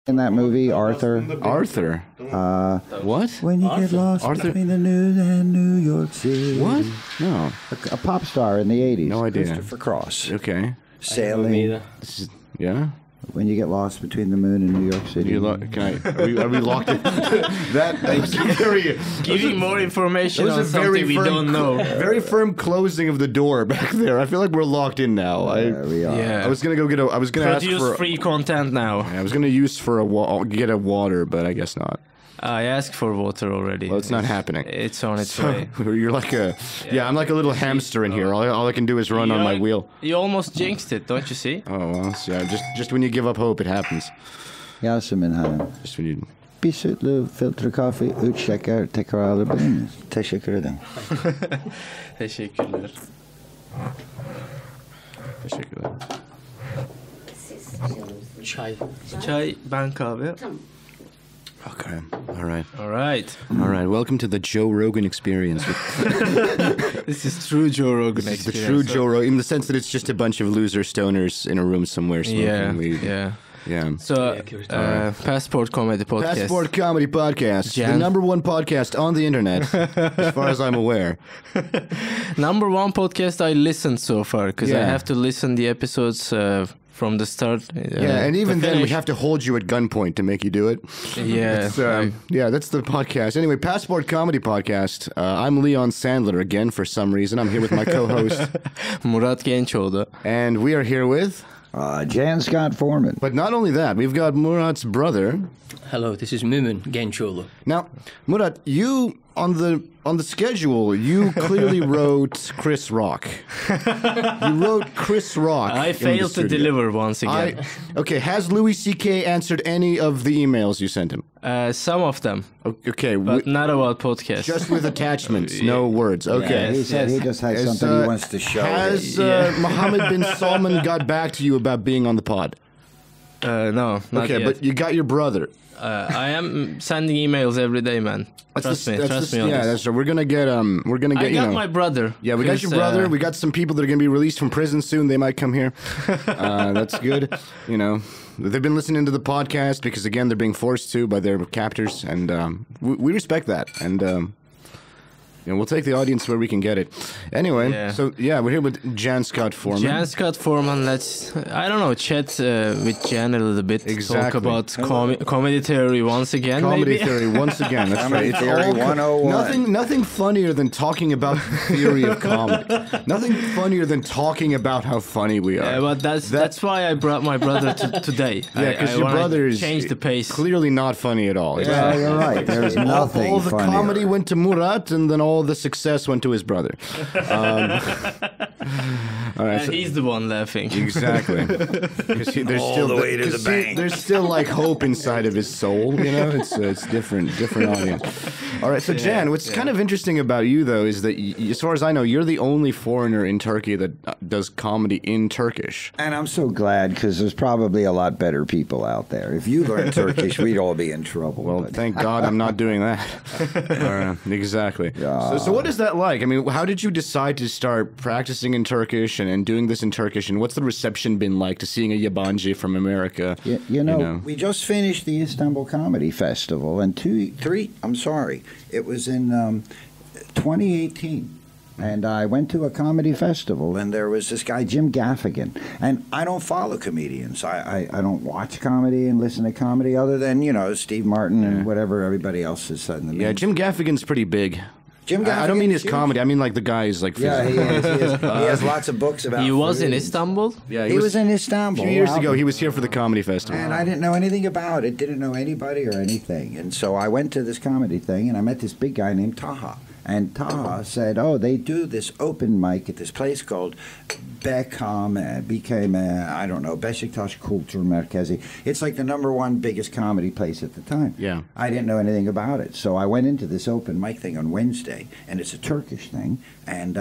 in that movie, Arthur. Arthur. What? When you get lost Arthur? between the news and New York City. What? No. A pop star in the 80s. No idea. Christopher Cross. Okay. Sailing. Yeah. When you get lost between the moon and New York City. Are we locked in? That was very... Giving more information on something we don't know. Very firm closing of the door back there. I feel like we're locked in now. We are. Yeah. I was gonna go get a... I was gonna Produce ask for... free content now. I was gonna use for get a water, but I guess not. I asked for water already. Well, it's not happening. It's on its way. You're like a... Yeah, I'm like a little hamster in here. All I can do is run on my wheel. You almost jinxed it, don't you see? Oh, well, yeah. Just when you give up hope, it happens. Yasemin Hanım. Just when you... Bir sütlü filtre kahve, 3 şeker tekrar alabilir miyiz? Teşekkür ederim. Teşekkürler. Teşekkürler. Çay, ben kahve. Okay. All right. All right. All right. Welcome to the Joe Rogan experience. This is true Joe Rogan This is the experience. true Joe Rogan, in the sense that it's just a bunch of loser stoners in a room somewhere smoking weed. Yeah. Yeah. So, Passport Comedy Podcast. Passport Comedy Podcast, the Jan. #1 podcast on the internet, as far as I'm aware. #1 podcast I listened so far, because I Yeah. have to listen the episodes from the start. Yeah, and even then we have to hold you at gunpoint to make you do it. Yeah. Yeah, that's the podcast. Anyway, Passport Comedy Podcast. I'm Leon Sandler again for some reason. I'm here with my co-host. Murat Gencoglu. And we are here with... Jan Scott Forman. But not only that, we've got Murat's brother. Hello, this is Mumun Gencoglu. Now, Murat, you on the schedule, you clearly wrote Chris Rock. You wrote Chris Rock. I failed to deliver once again. Okay, has Louis C.K. answered any of the emails you sent him? Some of them. Okay, but not about podcasts. Just with attachments, no words. Okay. Yeah, he said he just has something he wants to show. Has Mohammed bin Salman got back to you about being on the pod? No, not okay, yet. but you got your brother. I am sending emails every day, man. Trust me on yeah, this. that's right. We're gonna get I got my brother. Yeah, we got your brother. We got some people that are gonna be released from prison soon. They might come here. That's good. You know, they've been listening to the podcast because again they're being forced to by their captors, and we respect that. And we'll take the audience where we can get it. Anyway, so yeah, we're here with Jan Scott Forman. Jan Scott Forman, let's, I don't know, chat with Jan a little bit. Exactly. Talk about comedy theory once again, Comedy maybe? theory once again. That's right. It's Theory 101. Nothing funnier than talking about the theory of comedy. Nothing funnier than talking about how funny we are. Yeah, but that's why I brought my brother today. Yeah, because your brother is change the pace. Clearly not funny at all. Yeah, you're right. There's nothing all the funnier. comedy went to Murat, and then all the success went to his brother. All right, And he's the one laughing. Exactly. There's All the way to the bank. There's still like hope inside of his soul. You know, it's different audience. All right, so Jan, what's kind of interesting about you though is that, as far as I know, you're the only foreigner in Turkey that does comedy in Turkish. And I'm so glad because there's probably a lot better people out there. If you learned Turkish, we'd all be in trouble. Well, thank God I'm not doing that. Exactly. Yeah. So what is that like? I mean, how did you decide to start practicing in Turkish and doing this in Turkish? And what's the reception been like to seeing a Yabanci from America? You know, we just finished the Istanbul Comedy Festival, and it was in 2018. And I went to a comedy festival, and there was this guy, Jim Gaffigan. And I don't follow comedians. I don't watch comedy and listen to comedy other than, Steve Martin and whatever everybody else has said in the Yeah, Jim Gaffigan's pretty big. Jim Gaffigan, I don't mean his comedy. I mean like the guy's like. Yeah, he has lots of books about. He was in food. Istanbul. Yeah, He was in Istanbul. A few years ago, he was here for the comedy festival. And I didn't know anything about it. Didn't know anybody or anything. And so I went to this comedy thing, and I met this big guy named Taha. And Taha said, "Oh, they do this open mic at this place called Beşiktaş Kültür Merkezi. It's like the #1 biggest comedy place at the time. Yeah. I didn't know anything about it. So I went into this open mic thing on Wednesday, and it's a Turkish thing. And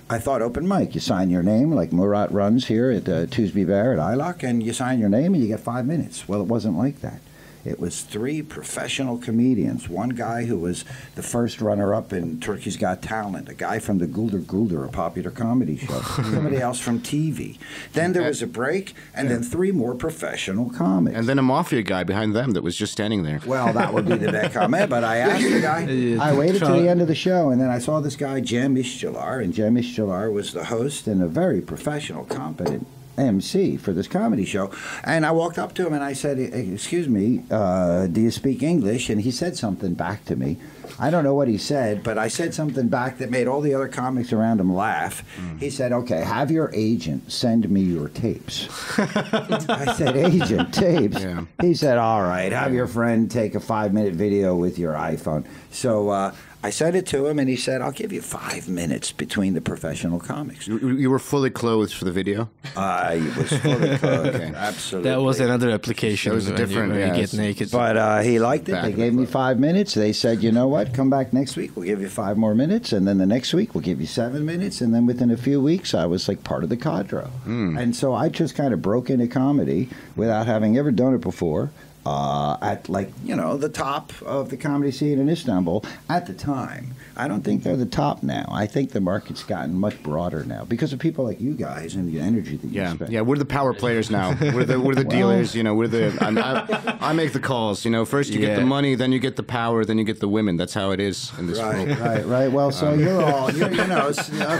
I thought open mic, you sign your name, like Murat runs here at Tuesby Bear at ILOC, and you sign your name and you get 5 minutes. Well, it wasn't like that. It was 3 professional comedians. One guy who was the first runner-up in Turkey's Got Talent, a guy from the Gulder, a popular comedy show, somebody else from TV. Then there was a break, and then 3 more professional comics. And then a mafia guy behind them that was just standing there. Well, that would be the best comment, but I asked the guy, I waited till the end of the show, and then I saw this guy, Jan Scott, and Jan Scott was the host and a very professional, competent MC for this comedy show. And I walked up to him and I said, excuse me, do you speak English? And he said something back to me. I don't know what he said, but I said something back that made all the other comics around him laugh. He said, okay, have your agent send me your tapes. I said, agent, tapes? Yeah. He said, all right, have your friend take a 5-minute video with your iPhone. So I sent it to him, and he said, I'll give you 5 minutes between the professional comics. You were fully clothed for the video? I was fully clothed, absolutely. That was another application. That was a different, where you get naked. But he liked it. They gave me 5 minutes. They said, you know what, come back next week. We'll give you 5 more minutes. And then the next week, we'll give you 7 minutes. And then within a few weeks, I was like part of the cadre. And so I just kind of broke into comedy without having ever done it before. At the top of the comedy scene in Istanbul at the time. I don't think they're the top now. I think the market's gotten much broader now because of people like you guys and the energy that you spend. Yeah, we're the power players now. We're the dealers. We're the. I make the calls. First you get the money, then you get the power, then you get the women. That's how it is in this world. Right. Well, so you're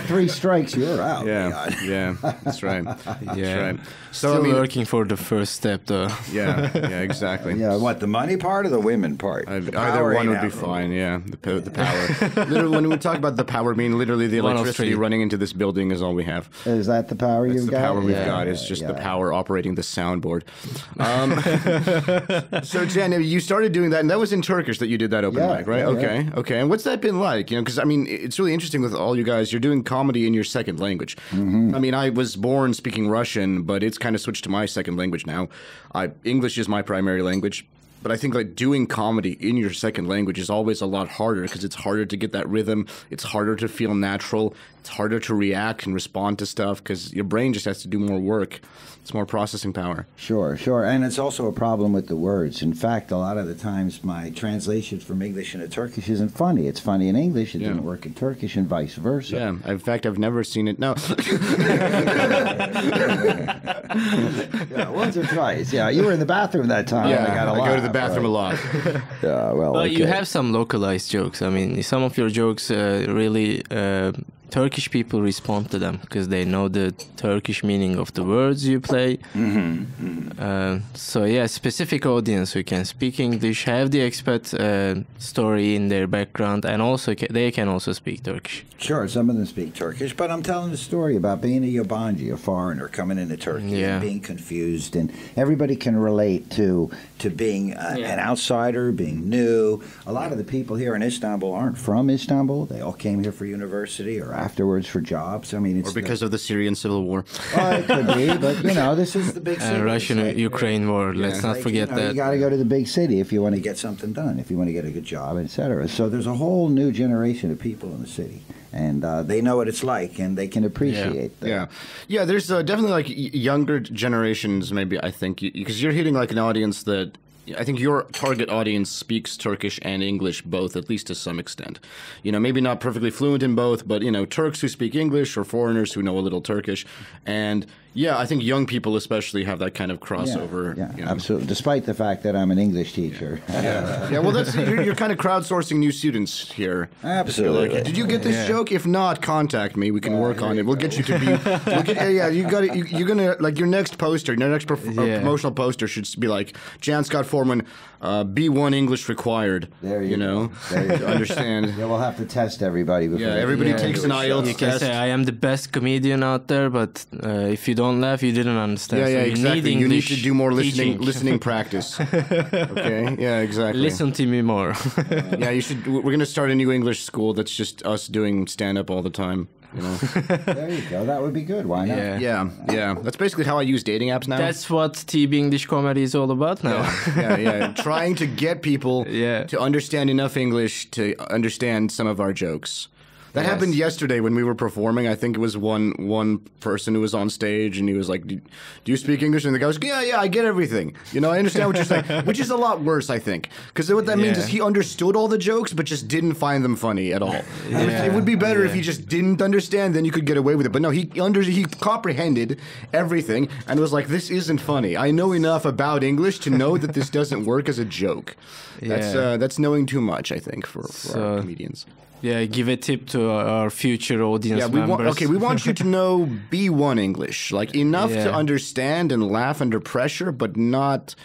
3 strikes, you're out. Yeah, that's right. That's right. So Still working for the first step, though. Yeah, exactly. Yeah, what, the money part or the women part? Either one would be fine. Yeah, the power. Literally, when we talk about the power, I mean literally the electricity running into this building is all we have. Is that the power you've got? The power we've got is just the power operating the soundboard. So Jan, you started doing that, and that was in Turkish that you did that open mic, right? Okay. And what's that been like? Because I mean, it's really interesting with all you guys. You're doing comedy in your second language. I mean, I was born speaking Russian, but it's kind of switched to my second language now. English is my primary language. But I think like doing comedy in your second language is always a lot harder because it's harder to get that rhythm. It's harder to feel natural. It's harder to react and respond to stuff because your brain just has to do more work. It's more processing power. Sure. And it's also a problem with the words. In fact, a lot of the times my translations from English into Turkish isn't funny. It's funny in English. It didn't work in Turkish and vice versa. Yeah. In fact, I've never seen it. No. Once or twice. Yeah, you were in the bathroom that time. Yeah, I go to the bathroom a lot. Yeah, well, But you have some localized jokes. I mean, some of your jokes really Turkish people respond to them because they know the Turkish meaning of the words you play. So yeah, specific audience who can speak English, have the expat story in their background, and also they can also speak Turkish. Sure, some of them speak Turkish, but I'm telling the story about being a Yabanci, a foreigner coming into Turkey and being confused, and everybody can relate to being an outsider, being new. A lot of the people here in Istanbul aren't from Istanbul. They all came here for university or afterwards for jobs. I mean, it's because of the Syrian civil war. It could be, but this is the big city. Russian-Ukraine war. Let's not forget that. You got to go to the big city if you want to get something done, if you want to get a good job, etc. So there's a whole new generation of people in the city. And they know what it's like, and they can appreciate that. Yeah. There's definitely like younger generations, maybe, I think, because you're hitting like an audience that I think your target audience speaks Turkish and English both, at least to some extent. Maybe not perfectly fluent in both, but, Turks who speak English or foreigners who know a little Turkish. And yeah, I think young people especially have that kind of crossover. Yeah, absolutely. Despite the fact that I'm an English teacher. Well, you're kind of crowdsourcing new students here. Absolutely. Like, did you get this joke? If not, contact me. We can work on it. We'll get you to be. You got it. You're gonna like your next poster. Your next promotional poster should be like Jan Scott Forman, B1 English required. There you go. To understand. Yeah, we'll have to test everybody before. Yeah, everybody takes an IELTS You can test. say I am the best comedian out there, but if you don't laugh, you didn't understand. Yeah, so exactly. You need to do more listening practice. Okay. Yeah, exactly. Listen to me more. Yeah, you should. We're gonna start a new English school that's just us doing stand up all the time. There you go. That would be good. Why not? Yeah. That's basically how I use dating apps now. That's what TB English comedy is all about now. Yeah. Trying to get people to understand enough English to understand some of our jokes. That happened yesterday when we were performing. I think it was one person who was on stage, and he was like, "Do you speak English?" And the guy was, "Yeah, I get everything. You know, I understand what you're saying," which is a lot worse, I think, because what that means is he understood all the jokes, but just didn't find them funny at all. It would be better if he just didn't understand, then you could get away with it. But no, he comprehended everything and was like, "This isn't funny. I know enough about English to know that this doesn't work as a joke." That's knowing too much, I think, for our comedians. Yeah, give a tip to our future audience members. We want you to know B1 English, like enough to understand and laugh under pressure, but not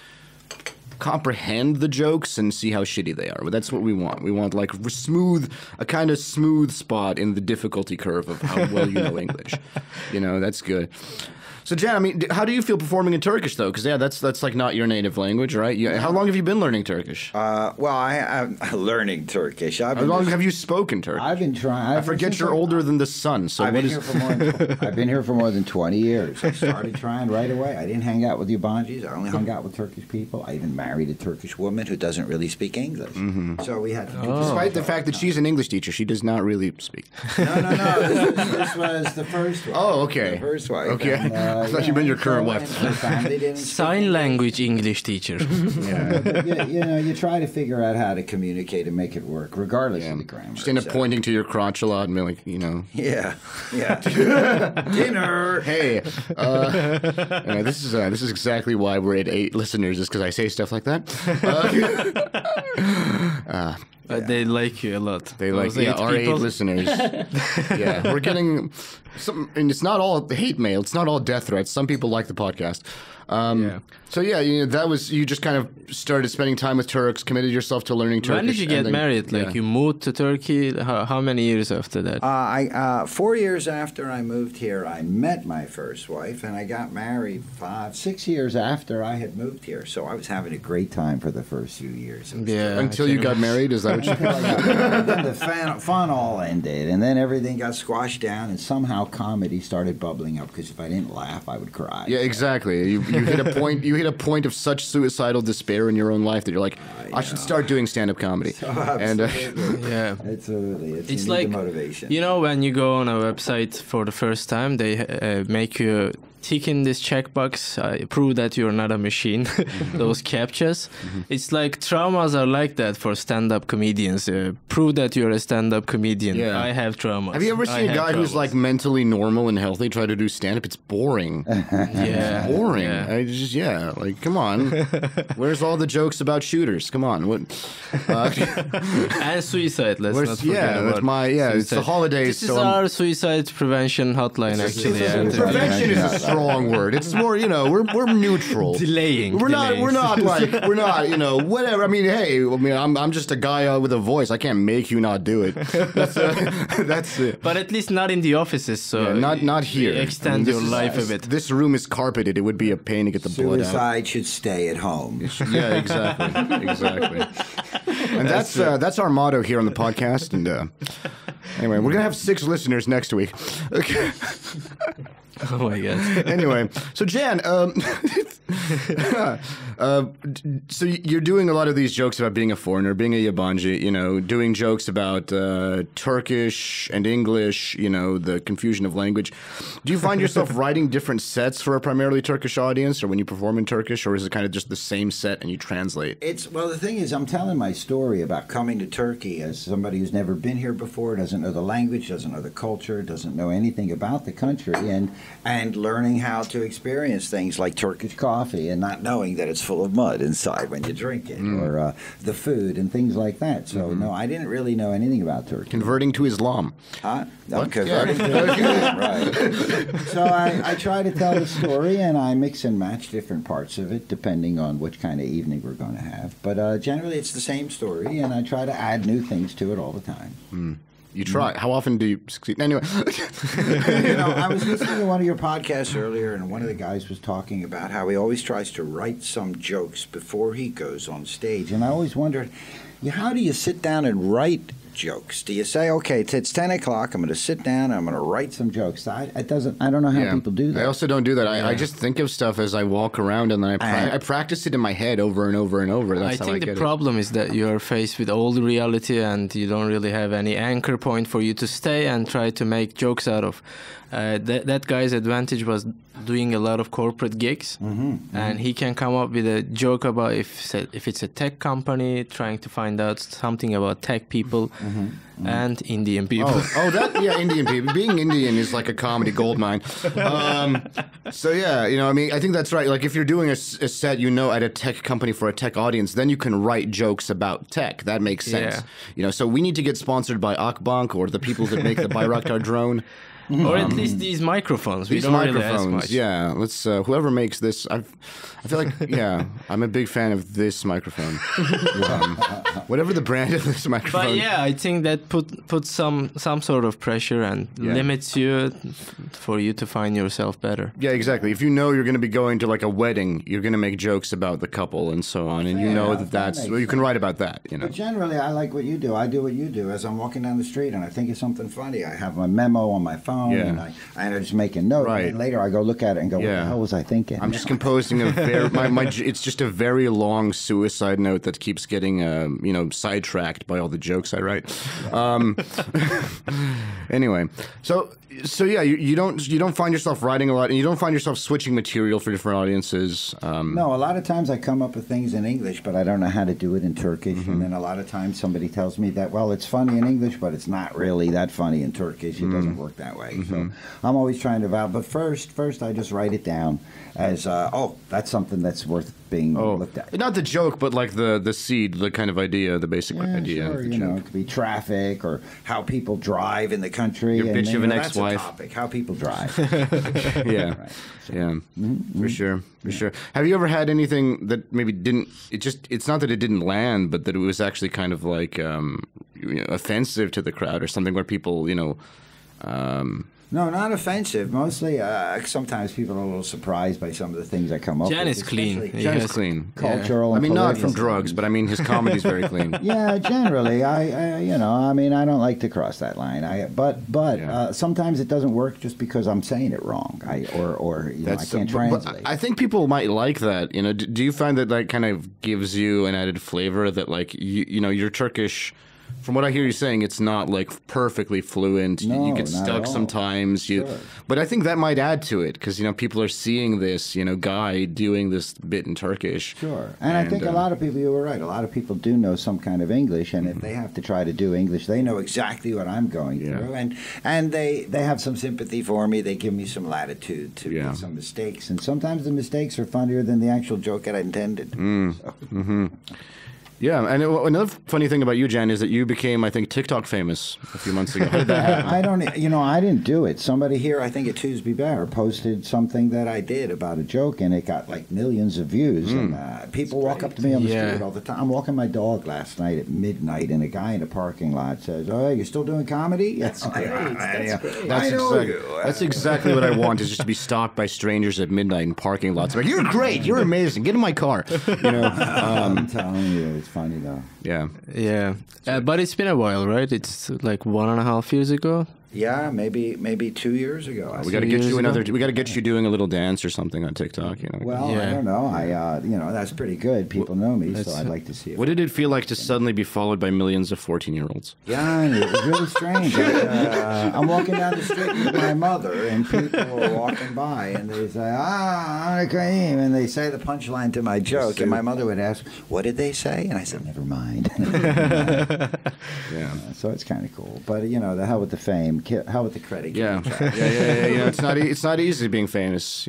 comprehend the jokes and see how shitty they are. But that's what we want. We want like a kind of smooth spot in the difficulty curve of how well you know English. You know, that's good. So, Jan, I mean, how do you feel performing in Turkish, though? Because, that's like not your native language, right? How long have you been learning Turkish? I'm learning Turkish. How long have you spoken Turkish? I've been trying. I forget you're older than the sun. So I've been here for more than 20 years. I started trying right away. I didn't hang out with Yabancis. I only hung out with Turkish people. I even married a Turkish woman who doesn't really speak English. So we had to do Despite the fact that she's an English teacher, she does not really speak. No. This was the first one. Oh, okay. The first wife. Okay. And, I thought you meant your current wife. Sign language English teacher. You try to figure out how to communicate and make it work, regardless of the grammar. Just end up pointing to your crotch a lot and be like, Yeah. Dinner. Hey, this is exactly why we're at 8 listeners, is because I say stuff like that. They like you a lot. They like our 8 listeners. We're getting some, and it's not all hate mail. It's not all death threats. Some people like the podcast. So that was, you just kind of started spending time with Turks, committed yourself to learning Turkish. When did you get married? Like you moved to Turkey? How many years after that? 4 years after I moved here, I met my first wife, and I got married 6 years after I had moved here. So I was having a great time for the first few years. Until you got married, is that what you? Then the fun all ended, and then everything got squashed down, and somehow comedy started bubbling up. Because if I didn't laugh, I would cry. Yeah, exactly. You hit a point. You hit a point of such suicidal despair in your own life that you're like, I should start doing stand-up comedy. Absolutely. And it's like motivation. You know, when you go on a website for the first time, they make you tick in this checkbox, prove that you're not a machine, those captchas. It's like traumas are like that for stand-up comedians. Prove that you're a stand-up comedian. Yeah. I have traumas. Have you ever seen a guy who's like mentally normal and healthy try to do stand-up? It's boring. Yeah. It's boring. Yeah. Like, come on. Where's all the jokes about shooters? Come on. What? And suicide, let's not forget that's suicide. it's the holidays. This is our suicide prevention hotline, actually. Prevention is a strong word. It's more, we're neutral. Delaying. We're not, whatever. I mean, hey, I'm just a guy with a voice. I can't make you not do it. That's it. But at least not in the offices, so not here. Extend your life a bit. This room is carpeted. It would be a pain to get the blood out. Suicide should stay at home. Yeah, exactly. And that's our motto here on the podcast. And anyway, we're gonna have 6 listeners next week. Okay. Oh my god. Anyway, so Jan, so you're doing a lot of these jokes about being a foreigner, being a Yabanci, doing jokes about Turkish and English, the confusion of language. Do you find yourself writing different sets for a primarily Turkish audience, or when you perform in Turkish, or is it kind of just the same set and you translate? The thing is, I'm telling my story about coming to Turkey as somebody who's never been here before, doesn't know the language, doesn't know the culture, doesn't know anything about the country, and learning how to experience things like Turkish coffee and not knowing that it's full of mud inside when you drink it, or the food and things like that. So, no, I didn't really know anything about Turkey. Converting to Islam. Converting to Islam, right. So I try to tell the story, and I mix and match different parts of it depending on which kind of evening we're going to have. But generally it's the same story, and I try to add new things to it all the time. You try. How often do you succeed? Anyway. I was listening to one of your podcasts earlier, and one of the guys was talking about how he always tries to write some jokes before he goes on stage. And I always wondered, how do you sit down and write jokes? Do you say, okay, it's 10 o'clock, I'm going to sit down, I'm going to write some jokes? I don't know how people do that. I also don't do that. I just think of stuff as I walk around, and then I practice it in my head over and over and over. That's I think the problem is that you're faced with all the reality and you don't really have any anchor point for you to stay and try to make jokes out of. That guy's advantage was doing a lot of corporate gigs, and he can come up with a joke about if it's a tech company trying to find out something about tech people and Indian people. Indian people. Being Indian is like a comedy goldmine. So yeah, I mean, I think that's right. Like if you're doing a set, at a tech company for a tech audience, then you can write jokes about tech. That makes sense. Yeah. So we need to get sponsored by Akbank or the people that make the Bayraktar drone. Or at least these microphones. We don't really ask much. Yeah. Let's whoever makes this. I feel like I'm a big fan of this microphone. Whatever the brand of this microphone. But yeah, I think that puts some sort of pressure and limits you for you to find yourself better. Yeah, exactly. If you know you're going to be going to like a wedding, you're going to make jokes about the couple and so on, and you can write about that. But generally, I like what you do. I do what you do. As I'm walking down the street and I think of something funny, I have my memo on my phone. And I just make a note. Right. And later I go look at it and go, what the hell was I thinking? I'm just composing it's just a very long suicide note that keeps getting sidetracked by all the jokes I write. Anyway, so yeah, you don't find yourself writing a lot, and you don't find yourself switching material for different audiences. No, a lot of times I come up with things in English, but I don't know how to do it in Turkish. And then a lot of times somebody tells me that, well, it's funny in English, but it's not really that funny in Turkish. It doesn't work that way. So I'm always trying to but first I just write it down as that's something that's worth being looked at. Not the joke, but like the seed, the kind of idea, the basic idea. Sure, it could be traffic or how people drive in the country. Your bitch of an ex-wife. That's a topic, how people drive. Yeah, right. So, for sure. Have you ever had anything that maybe didn't? It's not that it didn't land, but that it was actually kind of like offensive to the crowd or something where people, No, not offensive. Mostly, sometimes people are a little surprised by some of the things I come up Jan with. is clean. Jan is clean. Cultural. I mean, not political. from drugs, but I mean, his comedy's very clean. Yeah, generally, I mean, I don't like to cross that line. But sometimes it doesn't work just because I'm saying it wrong. I can't translate. But I think people might like that. Do you find that kind of gives you an added flavor that like you're Turkish? From what I hear you saying, it's not like perfectly fluent. No, you get stuck sometimes. Sure. But I think that might add to it because people are seeing this guy doing this bit in Turkish. Sure, and I think a lot of people. You were right. A lot of people do know some kind of English, and if they have to try to do English, they know exactly what I'm going through, and they have some sympathy for me. They give me some latitude to make some mistakes, and sometimes the mistakes are funnier than the actual joke that I intended. So. Yeah, and another funny thing about you, Jan, is that you became, I think, TikTok famous a few months ago. How did that happen? I didn't do it. Somebody here, I think at Tuesday Bear, posted something that I did about a joke, and it got like millions of views. And people walk up to me on the street all the time. I'm walking my dog last night at midnight, and a guy in the parking lot says, "Oh, you're still doing comedy?" That's great. That's exactly what I want, is just to be stalked by strangers at midnight in parking lots. Like, you're great, you're amazing, get in my car. I'm telling you, it's funny though. Yeah. But it's been a while, right? It's like 1.5 years ago. Yeah, maybe 2 years ago. We got to get you We got to get you doing a little dance or something on TikTok. Well, I don't know. That's pretty good. People know me, so I'd like to see it. What did it feel like to suddenly be followed by millions of 14-year-olds? Yeah, it was really strange. I'm walking down the street with my mother, and people are walking by, and they say, Kareem, and they say the punchline to my joke, and my mother would ask, "What did they say?" And I said, "Never mind." So it's kind of cool, but the hell with the fame. How with the credit? Yeah. It's not easy being famous.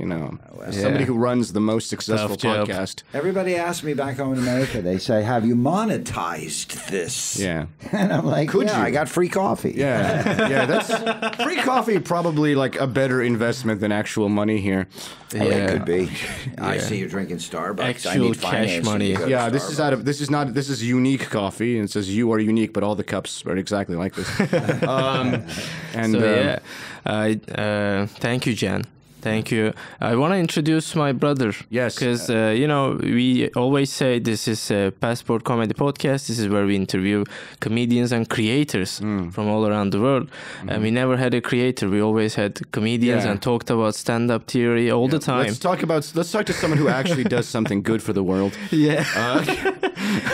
As somebody who runs the most successful podcast. Everybody asks me back home in America. They say, "Have you monetized this?" Yeah, and I'm like, "Could you? I got free coffee." Yeah. That's free coffee. Probably like a better investment than actual money here. It could be. I see you're drinking Starbucks. Actual I need cash money. Yeah, this is unique coffee, and it says you are unique, but all the cups are exactly like this. Thank you, Jan. Thank you. I want to introduce my brother. Yes. Because, we always say this is a Passport Comedy Podcast. This is where we interview comedians and creators from all around the world. And we never had a creator. We always had comedians and talked about stand-up theory all the time. Let's talk to someone who actually does something good for the world. Yeah.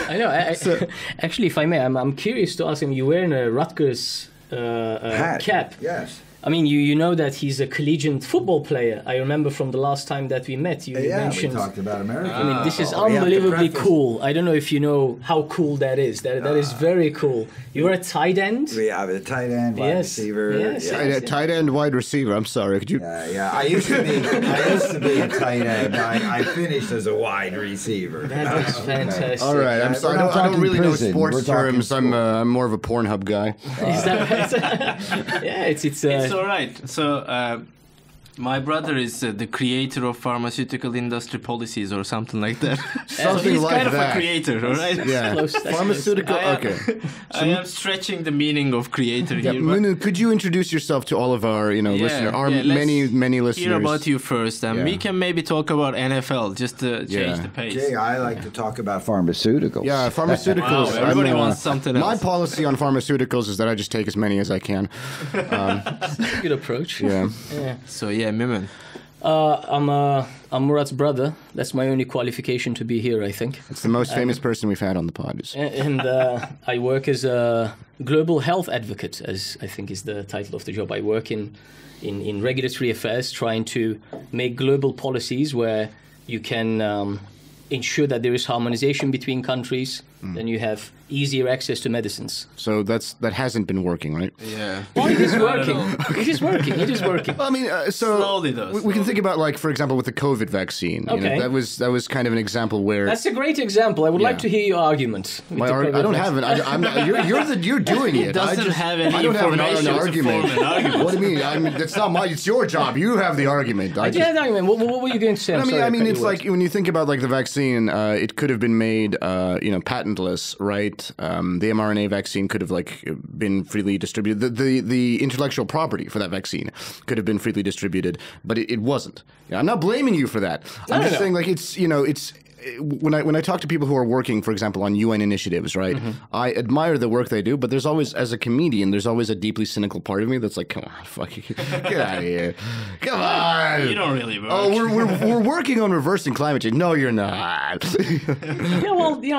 I know. Actually, if I may, I'm curious to ask him. You're wearing a Rutgers cap. Yes. I mean, you know that he's a collegiate football player. I remember from the last time that we met, you mentioned. We talked about America. I mean, this is unbelievably cool. I don't know if you know how cool that is. That is very cool. You're a tight end. We have a tight end, wide receiver. Yes. Tight end, wide receiver. I'm sorry. Could you? Yeah. I used to be a tight end. I finished as a wide receiver. That is fantastic. All right. I'm sorry. I don't really know sports terms. I'm more of a Pornhub guy. Is that right? Yeah, It's all right. So, my brother is the creator of pharmaceutical industry policies or something like that. Something so he's like kind that. of a creator, all right? Yeah. Close. Pharmaceutical. Okay. I am stretching the meaning of creator here. Munu, could you introduce yourself to all of our, listeners, many listeners? Hear about you first, and we can maybe talk about NFL just to change the pace. Jay, I like to talk about pharmaceuticals. Yeah, pharmaceuticals. Wow, everybody wants something else. My policy on pharmaceuticals is that I just take as many as I can. Good approach. Yeah. So Mumun. I'm Murat's brother. That's my only qualification to be here, I think. It's the most famous person we've had on the pod. And I work as a global health advocate, as I think is the title of the job. I work in regulatory affairs, trying to make global policies where you can ensure that there is harmonization between countries, then you have easier access to medicines. So that hasn't been working, right? Yeah. Well, it is working. It is working. It is working. Well, I mean, so Slowly, though. we can think about, like, for example, with the COVID vaccine. Okay. That was kind of an example where That's a great example. I would like to hear your argument. with the I don't COVID have it. I'm not, you're doing it. Doesn't have any I don't have an information to argument. form an argument. What do you mean? I mean, that's not my. It's your job. You have the argument. I have an argument. What were you going to say? I mean, it's like when you think about like the vaccine, it could have been made, patentless, right? The mRNA vaccine could have been freely distributed. The intellectual property for that vaccine could have been freely distributed, but it wasn't. I'm not blaming you for that. I'm just saying it's when I talk to people who are working, for example, on UN initiatives, right? I admire the work they do, but there's always, as a comedian, there's always a deeply cynical part of me that's like, come on, fuck you, get out of here, come on. You don't really work. Oh, we're working on reversing climate change. No, you're not. Yeah, well, they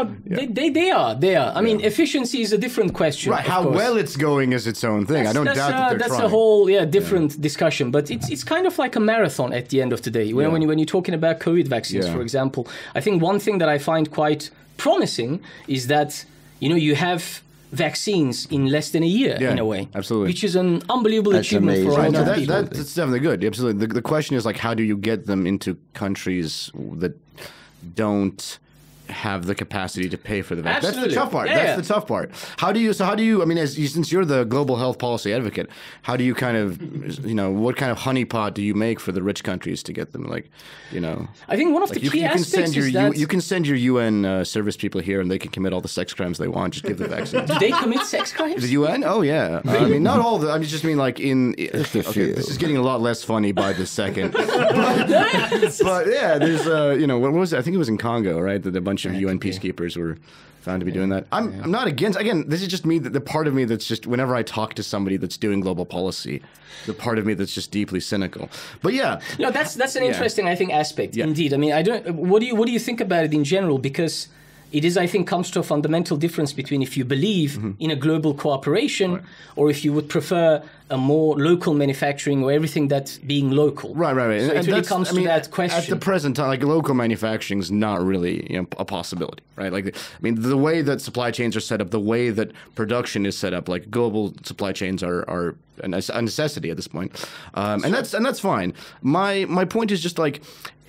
are. I mean, efficiency is a different question. Right, how well it's going is its own thing. I don't doubt that they're that's trying. a whole different discussion, but it's kind of like a marathon at the end of the day. When you're talking about COVID vaccines, for example, I think one thing that I find quite promising is that you have vaccines in less than a year in a way. Absolutely. Which is an unbelievable achievement for a lot of people. That's definitely good. Absolutely. The question is how do you get them into countries that don't have the capacity to pay for the vaccine? Absolutely. That's the tough part. That's the tough part. How do you I mean, since you're the global health policy advocate, how do you kind of, what kind of honeypot do you make for the rich countries to get them, I think one of the key aspects is that... You can send your UN service people here and they can commit all the sex crimes they want. Just give the vaccine. Do they commit sex crimes? The UN? Oh, yeah. I mean, not all the... I just mean this is getting a lot less funny by the second. but yeah, there's, what was it? I think it was in Congo, right? That a bunch of UN peacekeepers were found to be doing that. I'm not against... Again, this is just me, the part of me that's just... Whenever I talk to somebody that's doing global policy, the part of me that's just deeply cynical. But yeah... That's an interesting, I think, aspect, indeed. I mean, what do you think about it in general? Because it is, I think, comes to a fundamental difference between if you believe in a global cooperation or if you would prefer a more local manufacturing or everything that's being local. Right. So it really comes to that question. At the present time, local manufacturing is not really a possibility, right? The way that supply chains are set up, the way that production is set up, global supply chains are a necessity at this point, and that's fine. My point is just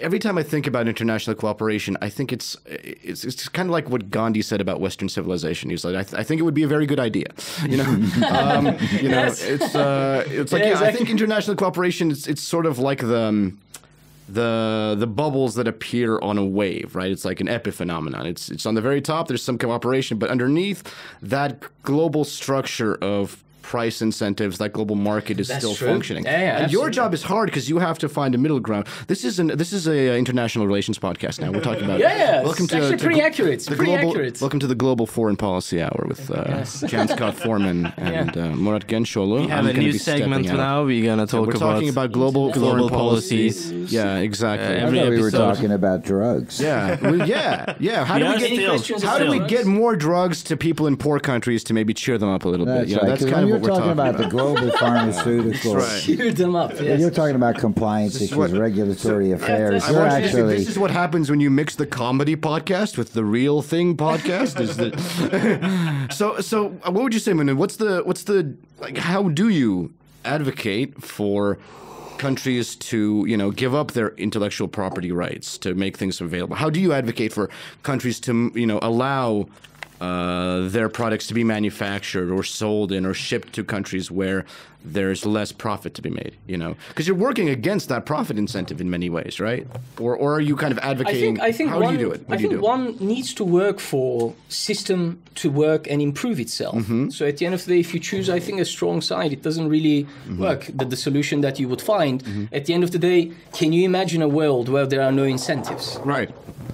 every time I think about international cooperation, I think it's kind of like what Gandhi said about Western civilization. He's like, I think it would be a very good idea. Exactly. I think international cooperation. It's sort of like the bubbles that appear on a wave, right? It's like an epiphenomenon. It's on the very top. There's some cooperation, but underneath that global structure of price incentives, that global market is That's still true. functioning. Yeah, and your absolutely. job is hard because you have to find a middle ground. This is a international relations podcast now. We're talking about It's actually pretty accurate. It's pretty accurate. Welcome to the Global Foreign Policy Hour with Jan Scott Forman and Mumun Gencoglu. We have a new segment now. We're gonna talk We're talking about global foreign policies. Yeah, exactly. I every thought we were episode. talking about drugs. Yeah, yeah. How do we get more drugs to people in poor countries to maybe cheer them up a little bit? That's You know, right. that's 'Cause kind of when what you're we're talking talking about the global pharmaceuticals. right. Cheer them up. When Yes. you're talking about compliance issues, regulatory affairs, that's you're right. actually. This is what happens when you mix the comedy podcast with the real thing podcast. Is that so? What would you say, Mumun? What's the like? How do you advocate for countries to give up their intellectual property rights to make things available? How do you advocate for countries to allow their products to be manufactured or sold in or shipped to countries where there's less profit to be made, because you're working against that profit incentive in many ways, right? Or are you kind of advocating? I think how one, do you do it? I think one needs to work for system to work and improve itself. Mm-hmm. So at the end of the day, if you choose, I think, a strong side, it doesn't really Mm-hmm. work. The solution that you would find at the end of the day, can you imagine a world where there are no incentives? Right.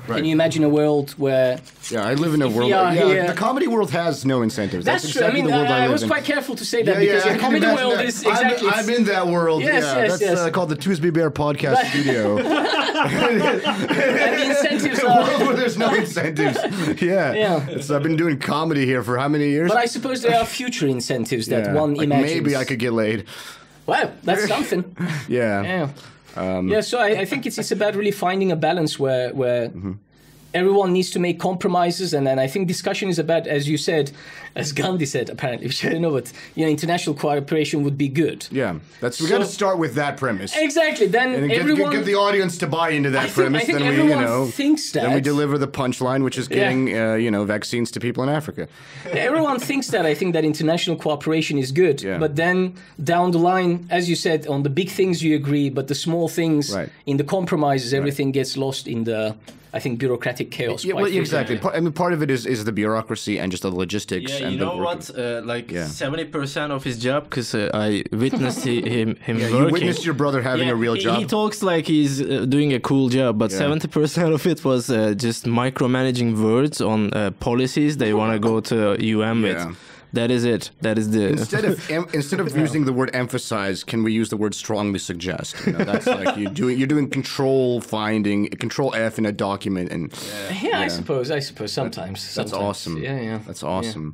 Can you imagine a world where? Yeah, I live in a if world. we are here- the comedy world has no incentives. That's true. exactly I mean, the world I I live was in. quite careful to say that because I the can comedy imagine world that. is exactly. I'm in that world. Yes, That's yes. called the Tuesday Bear Podcast Studio. And the incentives A are. world where there's no incentives. Yeah. I've been doing comedy here for how many years? But I suppose there are future incentives that one like imagines. maybe I could get laid. Wow, that's something. Yeah. Yeah. So I think it's about really finding a balance where everyone needs to make compromises, and then I think discussion is about, as you said, as Gandhi said, apparently, which I don't know, but international cooperation would be good. Yeah. We got to start with that premise. Exactly. Then And everyone get the audience to buy into that premise. I think then everyone thinks that. Then we deliver the punchline, which is getting vaccines to people in Africa. Everyone thinks that. I think that international cooperation is good, Yeah. but then down the line, as you said, on the big things you agree, but the small things, Right. in the compromises, everything gets lost in the, I think, bureaucratic chaos. Yeah, quite well, exactly. frequently. Part of it is the bureaucracy and just the logistics. Yeah, and you the know work- what? Like 70% of his job, because I witnessed him Yeah, working. you witnessed your brother having a real job. He talks like he's doing a cool job, but 70% of it was just micromanaging words on policies they want to go to UN with. That is it. That is the Instead of using the word emphasize, can we use the word strongly suggest? That's like you're doing control finding, control F in a document, and I suppose sometimes. that's awesome. Yeah. That's awesome.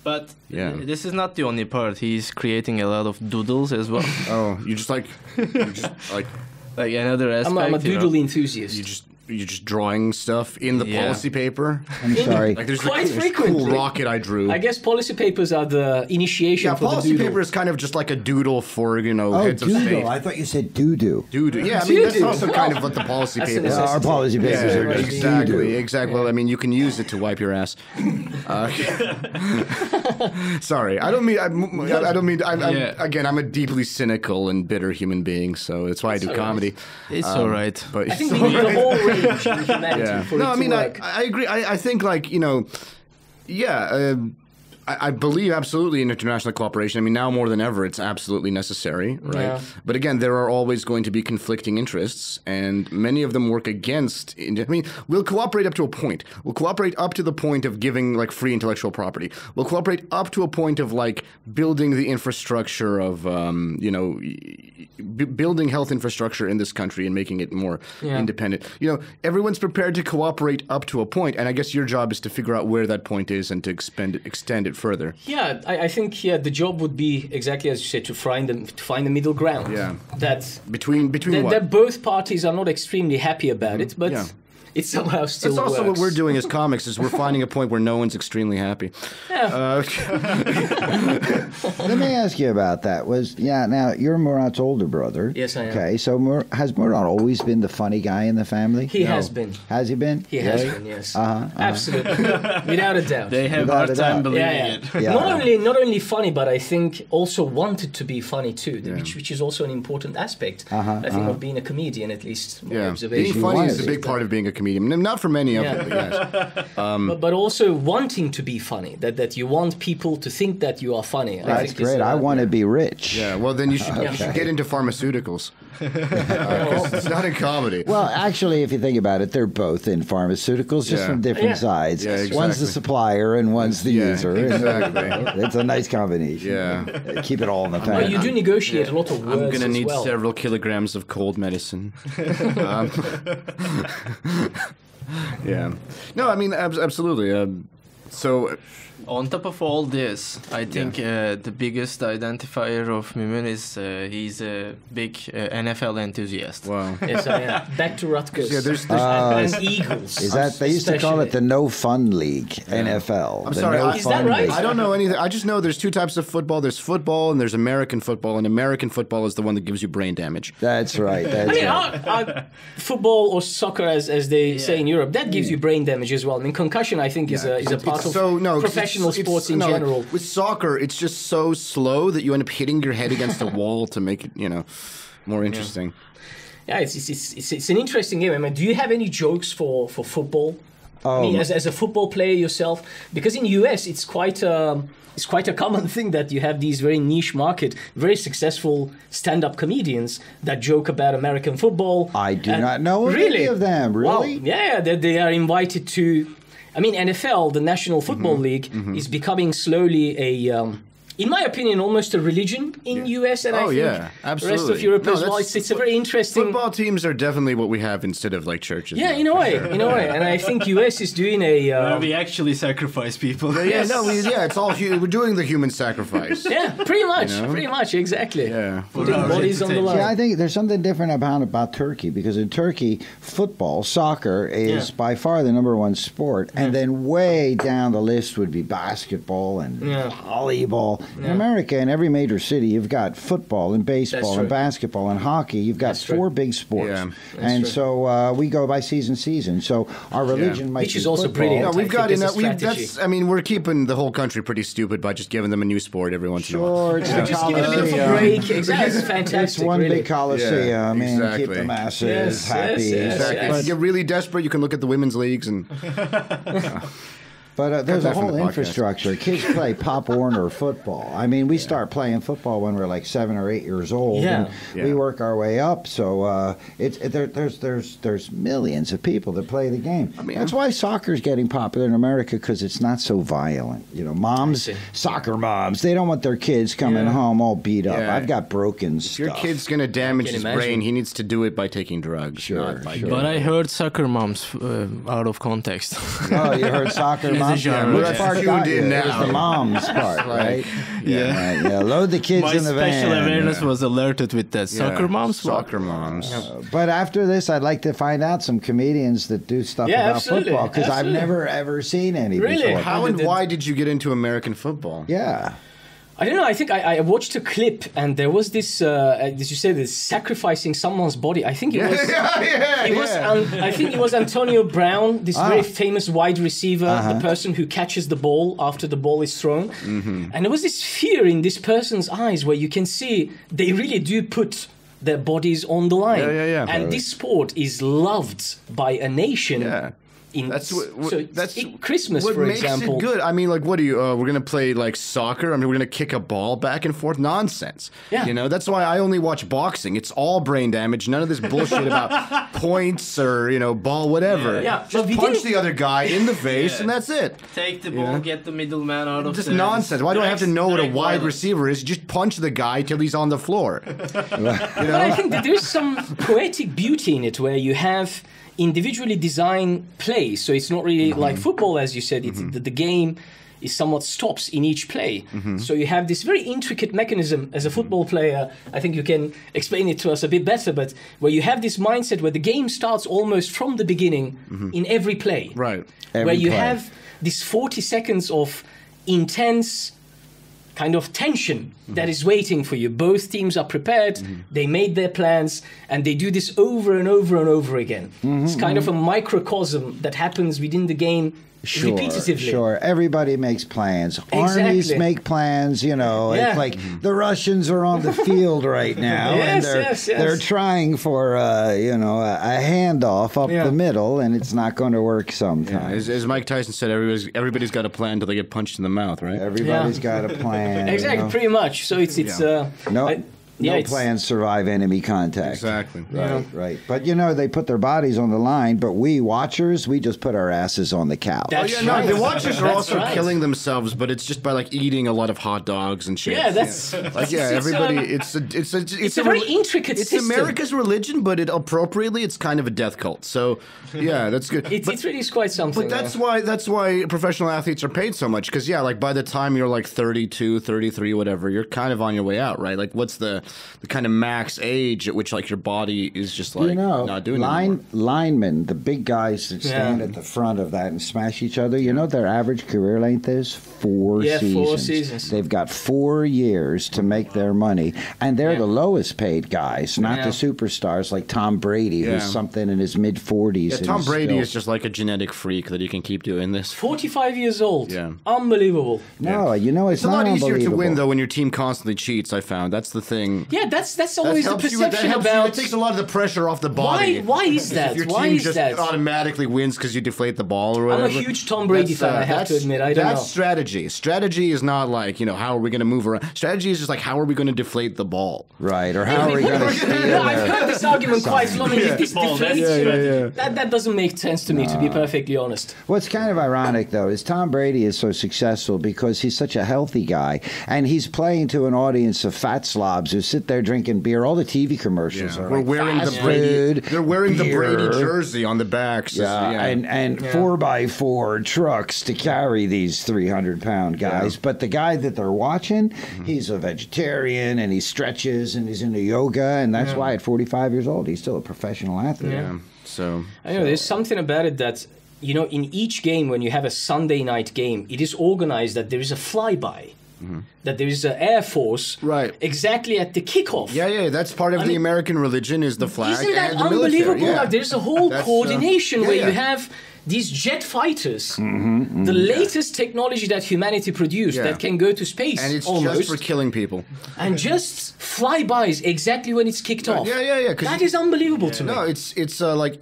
But Yeah. this is not the only part. He's creating a lot of doodles as well. Oh, you just like Like another aspect. I'm a you know. doodle enthusiast. you're just drawing stuff in the policy paper. I'm sorry. Like there's Quite this cool frequently. rocket I drew. I guess policy papers are the initiation Yeah, for the policy doodle. paper is kind of just like a doodle for Oh, heads of state. doodle. I thought you said doo-doo. Doo-doo. Yeah, I mean that's Doo-doo. also kind of what the policy That's a paper is. Yeah, our policy papers are just exactly, doo-doo. exactly. Well, I mean, you can use it to wipe your ass. Sorry, I don't mean. Again, I'm a deeply cynical and bitter human being, so that's why I do comedy. It's all right. But I think we need the whole range in humanity yeah. for No, it I mean, to work. I agree. I think I believe absolutely in international cooperation. I mean, now more than ever, it's absolutely necessary, right? Yeah. But again, there are always going to be conflicting interests, and many of them work against. I mean, we'll cooperate up to a point. We'll cooperate up to the point of giving like free intellectual property. We'll cooperate up to a point of like building the infrastructure of, building health infrastructure in this country and making it more independent. Everyone's prepared to cooperate up to a point, and I guess your job is to figure out where that point is and to extend it further. Yeah, I think the job would be exactly as you said, to find the middle ground. Yeah. That Between what? that both parties are not extremely happy about it, but Yeah. it somehow still That's also works. what we're doing as comics is we're finding a point where no one's extremely happy. Let me ask you about that. Now you're Murat's older brother. Yes, I am. Okay, so has Murat always been the funny guy in the family? He has been. Has he been? He has Really? been, yes. Uh-huh. Absolutely. Without a doubt. They have Without hard a time doubt. believing Yeah. it. Yeah. Not only funny, but I think also wanted to be funny too, which is also an important aspect. I think of being a comedian, at least. My Yeah, observation. being funny is a was. big part of being a comedian. comedian. Not for many of them, but yes. But also wanting to be funny, that you want people to think that you are funny. That's great. I want to be rich. Yeah, well, then you should get into pharmaceuticals. 'Cause it's not in comedy. Well, actually, if you think about it, they're both in pharmaceuticals, just from different sides. Yeah, exactly. One's the supplier and one's the user. Exactly. It's a nice combination. Yeah. Keep it all in the Well, pan. you do negotiate a lot of words I'm going to as need well. several kilograms of cold medicine. Yeah. No, I mean, absolutely. So, On top of all this, I think the biggest identifier of Mumun is he's a big NFL enthusiast. wow. Yes, I am. Back to Rutgers. Yeah, there's and Eagles. Is that they used to call it the No Fun League, NFL? I'm the sorry, No is that Fun right? League. I don't know anything. I just know there's two types of football. There's football and there's American football. And American football is the one that gives you brain damage. That's right. That's I mean, right. football or soccer, as they say in Europe, that gives you brain damage as well. I mean, concussion, I think, is a part of professional sports in general. With soccer, it's just so slow that you end up hitting your head against a wall to make it, more interesting. Yeah, it's an interesting game. I mean, do you have any jokes for football? I mean, as a football player yourself, because in the US it's quite a common thing that you have these very niche market, very successful stand-up comedians that joke about American football. I do not know any of them. Really? Wow. Yeah, they are invited to. I mean, NFL, the National Football League, is becoming slowly in my opinion, almost a religion in US and I think the rest of Europe as well. It's a very interesting. Football teams are definitely what we have instead of like churches. Yeah, in a way, and I think US is doing Where we actually sacrifice people. It's all we're doing the human sacrifice. Yeah, pretty much, exactly. Yeah, putting bodies on the line. Yeah, I think there's something different about Turkey, because in Turkey, football, soccer is by far the number one sport, and then way down the list would be basketball and volleyball. In America, in every major city, you've got football and baseball and basketball and hockey. You've got four big sports. Yeah. And so we go by season. So our religion might Which be is also football. brilliant. No, we've got enough. we're keeping the whole country pretty stupid by just giving them a new sport every once in a while. Sure, it's the Just give it a bit of a Coliseum. break. Exactly, it's fantastic. It's one really. big Coliseum, Yeah, and keep exactly. the masses happy. Exactly. If you get really desperate, you can look at the women's leagues and. But there's a that from whole the podcast. infrastructure. Kids play Pop Warner football. I mean, we start playing football when we're like 7 or 8 years old, and we work our way up. So there's millions of people that play the game. I mean, that's why soccer's getting popular in America, because it's not so violent. Moms, soccer moms, they don't want their kids coming home all beat up. Yeah. I've got broken stuff. If your kid's gonna damage his imagine. brain, he needs to do it by taking drugs. Sure, not by sure. But I heard soccer moms out of context. Oh, you heard soccer moms? genre, Which yeah. part Tuned got in you? It was now. the moms part, right? Yeah. Yeah. Load the kids My in the van. special awareness was alerted with that. Yeah. Soccer moms? Soccer moms. But after this, I'd like to find out some comedians that do stuff Yeah, about absolutely, football, because I've absolutely. never ever seen any Really? before. How and why did you get into American football? Yeah. I don't know. I think I watched a clip, and there was this. As you say, this sacrificing someone's body. I think it was. I think it was Antonio Brown, this very famous wide receiver, the person who catches the ball after the ball is thrown. And there was this fear in this person's eyes, where you can see they really do put their bodies on the line. And this sport is loved by a nation. Yeah. That's Christmas, what for makes example. it good. I mean, like, what do you? We're gonna play like soccer. I mean, we're gonna kick a ball back and forth. Nonsense. Yeah. That's why I only watch boxing. It's all brain damage. None of this bullshit about points or ball, whatever. Yeah. Just punch the other guy in the face, and that's it. Take the ball, get the middleman out of Just the... nonsense. Why do I have to know what a direct wide violence. receiver is? Just punch the guy till he's on the floor. But I think that there's some poetic beauty in it, where you have individually designed plays. So it's not really like football, as you said. It's the game is somewhat stops in each play. So you have this very intricate mechanism as a football player. I think you can explain it to us a bit better, but where you have this mindset where the game starts almost from the beginning in every play. Right. Every where you play. have this 40 seconds of intense kind of tension that is waiting for you. Both teams are prepared, they made their plans, and they do this over and over and over again. It's kind of a microcosm that happens within the game Sure, repetitively. sure. Everybody makes plans. Armies Exactly. make plans, you know. Yeah. It's like the Russians are on the field right now, and Yes, yes. they're trying for, you know, a handoff up Yeah. the middle, and it's not going to work sometimes. As Mike Tyson said, everybody's got a plan until they get punched in the mouth, right? Everybody's got a plan. Exactly, you know? pretty much. So it's No, no it's- plans survive enemy contact. Exactly. Right, right. But you know, they put their bodies on the line, but we watchers, we just put our asses on the couch. That's Oh, yeah, no, right. the watchers are That's also right. killing themselves, but it's just by like eating a lot of hot dogs and shit. Yeah, that's like everybody. It's it's a very intricate It's system. America's religion, but appropriately, it's kind of a death cult. So yeah, that's good. It really is quite something. But that's why professional athletes are paid so much, because like by the time you're like 32, 33, whatever, you're kind of on your way out, right? Like what's the kind of max age at which like your body is just like You know, not doing it anymore? linemen, the big guys that stand at the front of that and smash each other, you know their average career length is 4 seasons. 4 seasons. They've got 4 years to make their money, and they're the lowest paid guys, not the superstars like Tom Brady, who's something in his mid-40s. Yeah, and Tom is Brady still- is just like a genetic freak that he can keep doing this. 45 years old. Yeah. Unbelievable. No, you know, it's It's a lot not easier to win unbelievable. though when your team constantly cheats. I found that's the thing. Yeah, that's always the helps you- perception helps you- about. It takes a lot of the pressure off the body. Why is that? If your Why team is just that? automatically wins because you deflate the ball or I'm a whatever. huge Tom Brady fan, I have to admit. I don't that's know. strategy. Strategy is not like, how are we going to move around? Strategy is just like, how are we going to deflate the ball? Right, or how are we going to steal I've heard this argument quite long. This defense, that doesn't make sense to me, to be perfectly honest. What's kind of ironic, though, is Tom Brady is so successful because he's such a healthy guy, and he's playing to an audience of fat slobs who sit there drinking beer. All the TV commercials are We're like wearing fast the Brady. food, They're wearing the beer. Brady jersey on the backs. And 4x4 trucks to carry these 300-pound guys. Yeah. But the guy that they're watching, he's a vegetarian and he stretches and he's into yoga, and that's why at 45 years old he's still a professional athlete. Yeah. So I know there's something about it that, in each game, when you have a Sunday night game, it is organized that there is a flyby. That there is an Air Force exactly at the kickoff. Yeah, that's part of the American religion is the flag Isn't that and the unbelievable? military. Yeah. Like, there's a whole coordination where you yeah. have these jet fighters, the latest technology that humanity produced that can go to space And it's almost, just for killing people. and just flybys exactly when it's kicked off. Yeah. That is unbelievable to me. No, it's like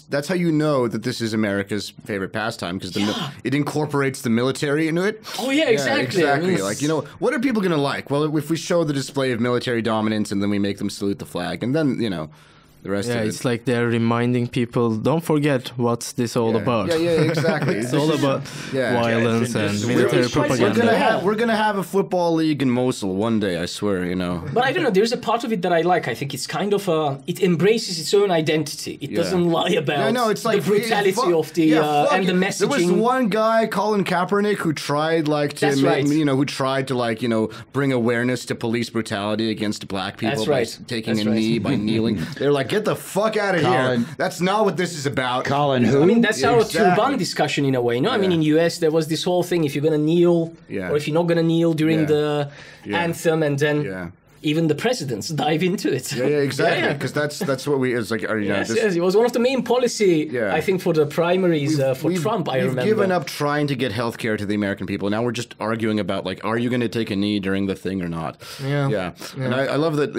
that's how you know that this is America's favorite pastime because it incorporates the military into it. Oh yeah, exactly. Yeah, I mean, exactly. Like what are people gonna like? Well, if we show the display of military dominance and then we make them salute the flag, and then the rest of it. It's like they're reminding people, don't forget what's this all about. Yeah, exactly. It's all about violence and military propaganda. We're gonna have a football league in Mosul one day, I swear. But I don't know. There's a part of it that I like. I think it's kind of it embraces its own identity. It doesn't lie about it's like the brutality of the and the messaging. There was one guy, Colin Kaepernick, who tried who tried to bring awareness to police brutality against black people by taking a knee, by kneeling. They're like, get the fuck out of here. That's not what this is about. Colin who? I mean, that's our Turban discussion in a way, no? I mean, in US, there was this whole thing, if you're going to kneel, or if you're not going to kneel during the anthem, and then even the presidents dive into it. Yeah, exactly. Because that's what it's like. Yes, it was one of the main policy, I think, for the primaries for Trump, I remember. We've given up trying to get health care to the American people. Now we're just arguing about, are you going to take a knee during the thing or not? Yeah. And I love that,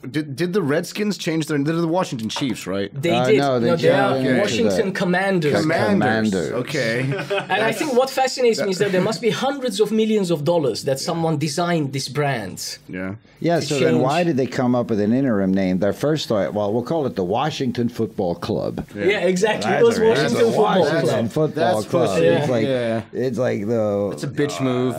did the Redskins change they're the Washington Chiefs, right? They did. No, they are Washington Commanders. Commanders. Okay. And I think what fascinates me is that there must be hundreds of millions of dollars that someone designed this brand. Yeah. Yeah, so then change. why did they come up with an interim name? Their first thought, well, we'll call it the Washington Football Club. Yeah, exactly. It was Washington Football Washington Club. Football That's Club. pussy. It's like the It's a bitch move,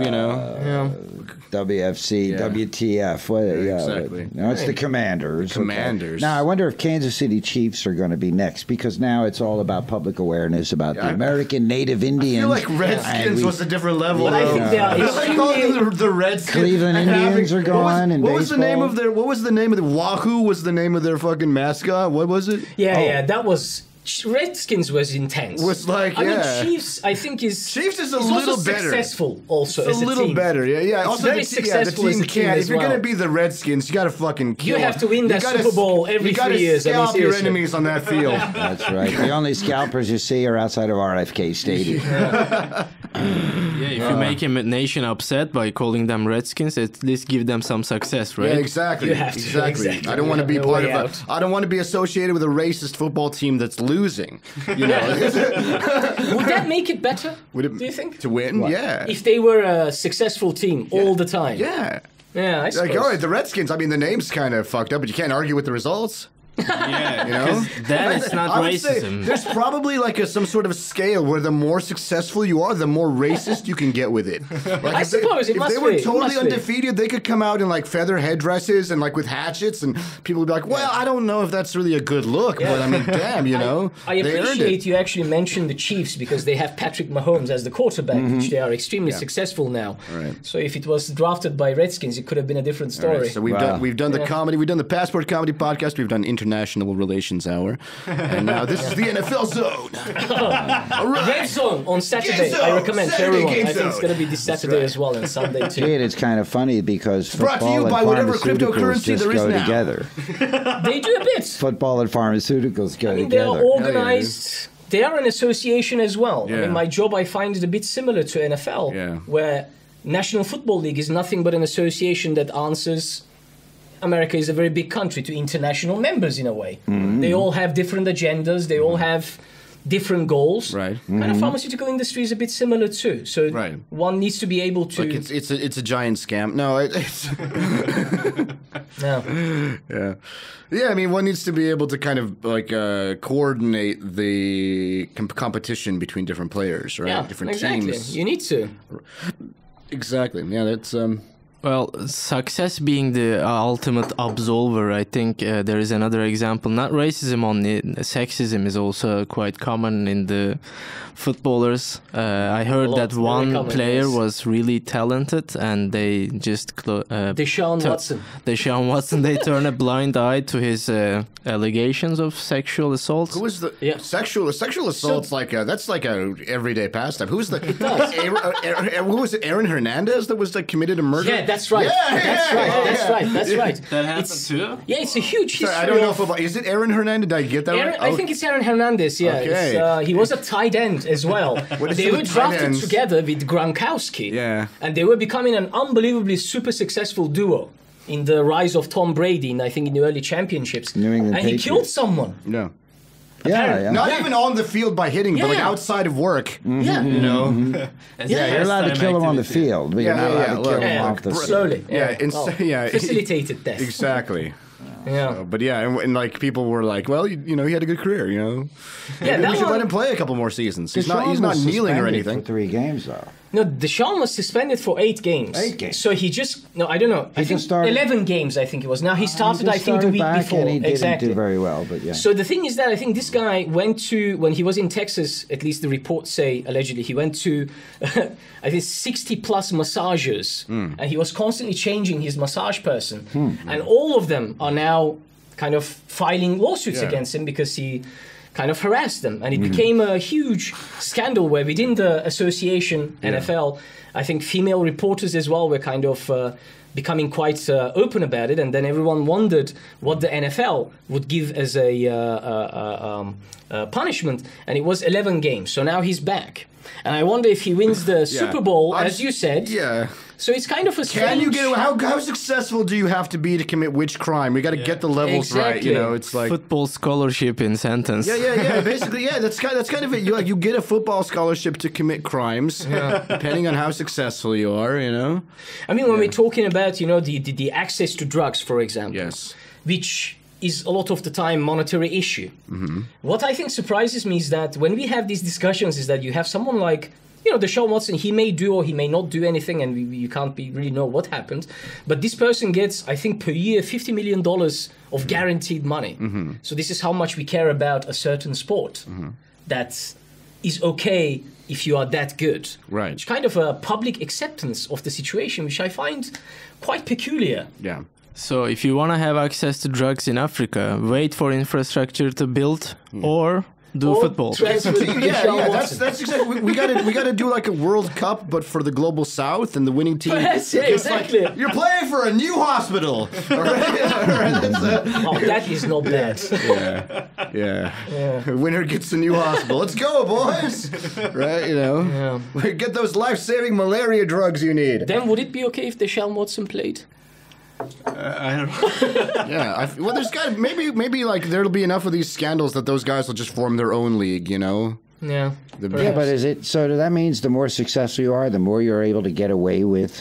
WFC, WTF. Exactly. It's the Commanders. Commanders. Now, I wonder if Kansas City Chiefs are going to be next, because now it's all about public awareness about the American Native Indians. I feel like Redskins was a different level. But I think they are I call them the Redskins. Cleveland Indians are gone in What was the baseball. name of their? What was the name of the Wahoo? Was the name of their fucking mascot? What was it? Yeah, that was Redskins was intense. Was like, I yeah. mean, Chiefs, I think Chiefs is a also little better. Successful also It's as a little team. better, yeah. It's Also, very the successful team as a team can't. as If you're well. gonna be the Redskins, you gotta fucking kill You have to win them. that Super Bowl every 3 years. I mean, Scalp your seriously. enemies on that field. That's right. The only scalpers you see are outside of RFK Stadium. Yeah, if you make a nation upset by calling them Redskins, at least give them some success, right? Yeah, exactly. You have to, exactly. I don't want to be No part way of out. I don't want to be associated with a racist football team that's losing. You know, Would that make it better? Would it, do you think? to win? Yeah. If they were a successful team all the time. Yeah. Yeah, I suppose. Like, all right, the Redskins. I mean, the name's kind of fucked up, but you can't argue with the results. Yeah, You know? because that is not I would say racism. there's probably like some sort of scale where the more successful you are, the more racist you can get with it. Like I if they- suppose it if must they were be, it totally must be. undefeated, they could come out in like feather headdresses and like with hatchets, and people would be like, "Well, I don't know if that's really a good look, but I mean, damn, you know, I they earned appreciate it." you actually mentioned the Chiefs because they have Patrick Mahomes as the quarterback, which they are extremely successful now. Right. So if it was drafted by Redskins, it could have been a different All story. right, so we've done the comedy, we've done the Passport Comedy Podcast, we've done International Relations Hour, and now this is the NFL Zone. All right. Red Zone on Saturday. Game Zone, I recommend to Saturday everyone. Game I think it's Zone. going to be this Saturday right. as well and Sunday too. Gee, it's kind of funny because Brought to you football by and whatever pharmaceuticals cryptocurrency just there is go now. together. They do a bit. Football and pharmaceuticals go I mean, they are together. organized. They are an association as well. I Yeah. mean, my job I find is a bit similar to NFL, Yeah. where National Football League is nothing but an association that answers. America is a very big country to international members in a way. They all have different agendas. They all have different goals. Right. And the pharmaceutical industry is a bit similar too. So Right. one needs to be able to. Like it's a giant scam. No, it's No. yeah. I mean, one needs to be able to kind of like coordinate the competition between different players, right? Yeah, Different exactly. teams. You need to. Exactly. Yeah, that's Well, success being the ultimate absolver, I think there is another example. Not racism only, sexism is also quite common in the footballers. I heard lot, that very one common, player yes. was really talented and they just... Deshaun Watson. Deshaun Watson, they turn a blind eye to his allegations of sexual assaults. who was the Yeah. sexual assault's like that's like a everyday pastime. Who's the does. who was it? Aaron Hernandez that was like committed a murder? Yeah, that's right. That's right. That happened It's- too? Yeah, it's a huge history. Sorry, I don't know of- if is it Aaron Hernandez? Did I get that Aaron, right? I think it's Aaron Hernandez. Yeah, Okay. It's, he was a tight end as well. What is They it were with tight drafted ends? together with Gronkowski. Yeah. and they were becoming an unbelievably super successful duo in the rise of Tom Brady. I think in the early championships. New England and he Patriots. killed someone. No. Yeah, yeah. Not Yeah. even on the field by hitting, but like Yeah. outside of work. Yeah. You know? Yeah, you're allowed to kill him on the field, but you're not allowed to kill him Yeah, off the field. slowly. Yeah, yeah. Facilitated death. Exactly. Yeah. But yeah, and like people were like, well, you know, he had a good career, you know. Yeah, Maybe that we should one- let him play a couple more seasons. He's Deshaun not was kneeling or suspended anything. for 3 games, though. No, Deshaun was suspended for 8 games. 8 games. So he just I don't know. I He think just started- 11 games. I think it was. Now he started. I think the week back before. and he didn't exactly. do very well, but yeah. So the thing is that I think this guy went to, when he was in Texas, at least the reports say, allegedly, he went to, I think, 60 plus massagers. And he was constantly changing his massage person. And all of them are now kind of filing lawsuits Yeah. against him because he kind of harassed them. And it became a huge scandal where within the association, NFL, I think female reporters as well were kind of becoming quite open about it, and then everyone wondered what the NFL would give as a punishment, and it was 11 games. So now he's back, and I wonder if he wins the Super Bowl, as you said. Yeah. So it's kind of a strange... Can you get how successful do you have to be to commit which crime? We got to get the levels right. Exactly. You know, it's like Football scholarship in sentence. yeah. Basically, yeah. That's kind of it. You get a football scholarship to commit crimes, depending on how successful you are. You know. I mean, when we're talking about, the access to drugs, for example, Yes. which is a lot of the time monetary issue. What I think surprises me is that when we have these discussions is that you have someone like, Deshaun Watson, he may do or he may not do anything, and you can't really know what happened. But this person gets, I think, per year, $50 million of guaranteed money. So this is how much we care about a certain sport. That is okay if you are that good. Right. It's kind of a public acceptance of the situation, which I find quite peculiar. Yeah. So if you want to have access to drugs in Africa, wait for infrastructure to build or do or football. transfer Deshaun Yeah, Watson. that's exactly. We gotta do like a World Cup, but for the global South, and the winning team. Yes, yeah, gets exactly. Like, you're playing for a new hospital. All right? Oh, that is not bad. Yeah. Winner gets a new hospital. Let's go, boys. Right? You know. Yeah. Get those life-saving malaria drugs you need. Then would it be okay if Deshaun Watson played? I don't know. Yeah. Well, there's got maybe like there'll be enough of these scandals that those guys will just form their own league. You know. Yeah. Yeah, but is it so? That means the more successful you are, the more you're able to get away with,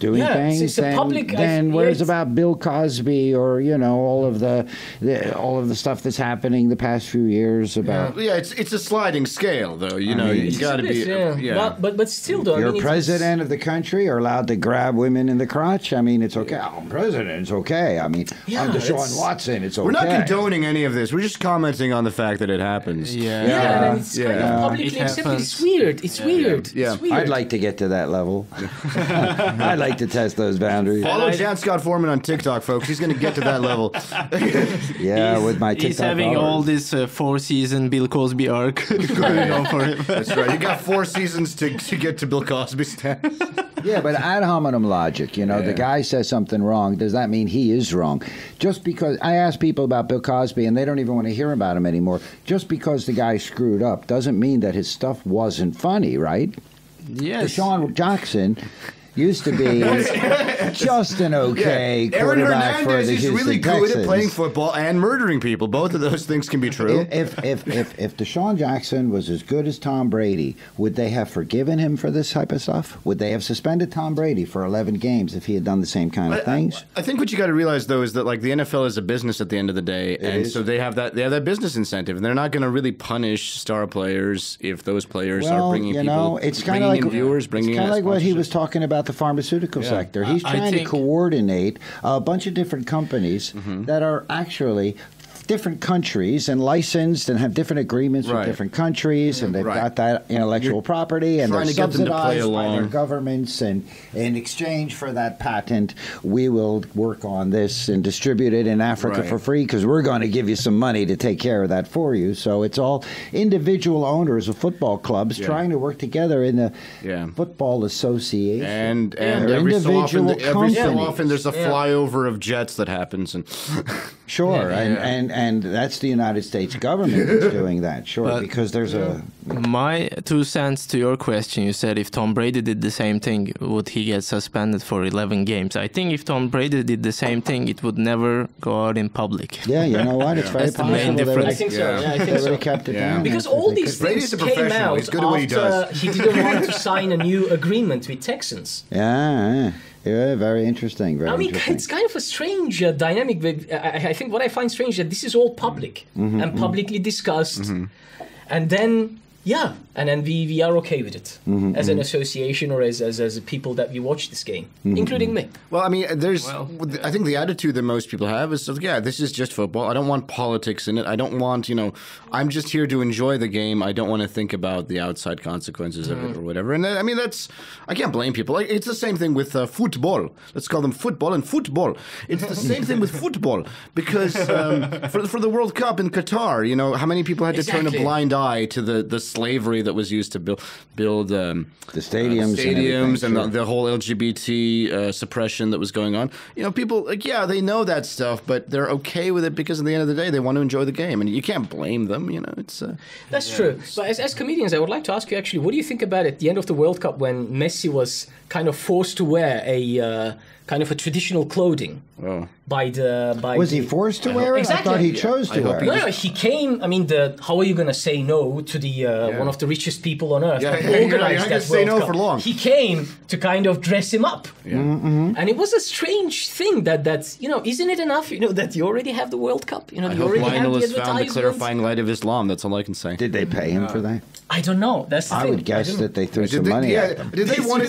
doing things. It's a public. Then whereas about Bill Cosby or all of the stuff that's happening the past few years about. Yeah, it's a sliding scale though. You know, you got to be. Yeah. But still, though, You're president of the country, are allowed to grab women in the crotch. I mean, it's okay. I'm president. It's okay. I mean, I'm Deshaun Watson. It's okay. We're not condoning any of this. We're just commenting on the fact that it happens. Yeah, and it's kind of publicly accepted. It's weird. It's weird. Yeah. It's weird. I'd like to get to that level. I'd like to test those boundaries. Follow Jan Scott Forman on TikTok, folks. He's going to get to that level. With my TikTok he's having followers. all this 4-season Bill Cosby arc going on for him. That's right. You got 4 seasons to get to Bill Cosby's status. Yeah, but ad hominem logic, the guy says something wrong, does that mean he is wrong? Just because, I ask people about Bill Cosby and they don't even want to hear about him anymore, just because the guy screwed up doesn't mean that his stuff wasn't funny, right? Yes. Deshaun Jackson used to be just an okay Aaron quarterback for Hernandez the is Houston really good Texans. at playing football and murdering people. Both of those things can be true. If Deshaun Jackson was as good as Tom Brady, would they have forgiven him for this type of stuff? Would they have suspended Tom Brady for 11 games if he had done the same kind of things? I think what you got to realize though is that like the NFL is a business at the end of the day, so they have that business incentive, and they're not going to really punish star players if those players are bringing people, it's kind of like viewers, bringing. It's kind of like what he was talking about the pharmaceutical sector. He's trying to coordinate a bunch of different companies that are actually different countries and licensed and have different agreements with different countries, and they've got that intellectual property, and they're subsidized by their governments, and in exchange for that patent, we will work on this and distribute it in Africa for free because we're going to give you some money to take care of that for you. So it's all individual owners of football clubs trying to work together in the football association. And every so often there's a flyover of jets that happens. And and that's the United States government that's doing that, because there's a... My 2 cents to your question, you said if Tom Brady did the same thing, would he get suspended for 11 games? I think if Tom Brady did the same thing, it would never go out in public. Yeah, you know what? It's very That's the main difference. I think so. Yeah, I think so. Kept it down. Because all these things came out after he didn't want to sign a new agreement with Texans. Yeah, very interesting. It's kind of a strange dynamic. I think what I find strange that this is all public and publicly discussed, and then we are okay with it as an association or as people that we watch this game, including me. Well, I mean, I think the attitude that most people have is, this is just football. I don't want politics in it. I don't want, I'm just here to enjoy the game. I don't want to think about the outside consequences of it or whatever. And I mean, I can't blame people. It's the same thing with football. Let's call them football and football. It's the same thing with football because for the World Cup in Qatar, how many people had to turn a blind eye to the slavery that was used to build the stadiums and the whole LGBT suppression that was going on. People they know that stuff, but they're okay with it because at the end of the day they want to enjoy the game, and you can't blame them. It's that's true. But as comedians, I would like to ask you actually, what do you think about at the end of the World Cup when Messi was kind of forced to wear a kind of a traditional clothing Was he forced to wear it? Exactly. I thought he chose to wear it. No, he came. I mean, how are you going to say no to the one of the richest people on earth that organized that World Cup? For long. He came to kind of dress him up, and it was a strange thing that isn't it enough? That you already have the World Cup. I hope Lionel has found the clarifying light of Islam. That's all I can say. Did they pay him for that? I don't know. That's the thing. I would guess that they threw some money at them. Did they want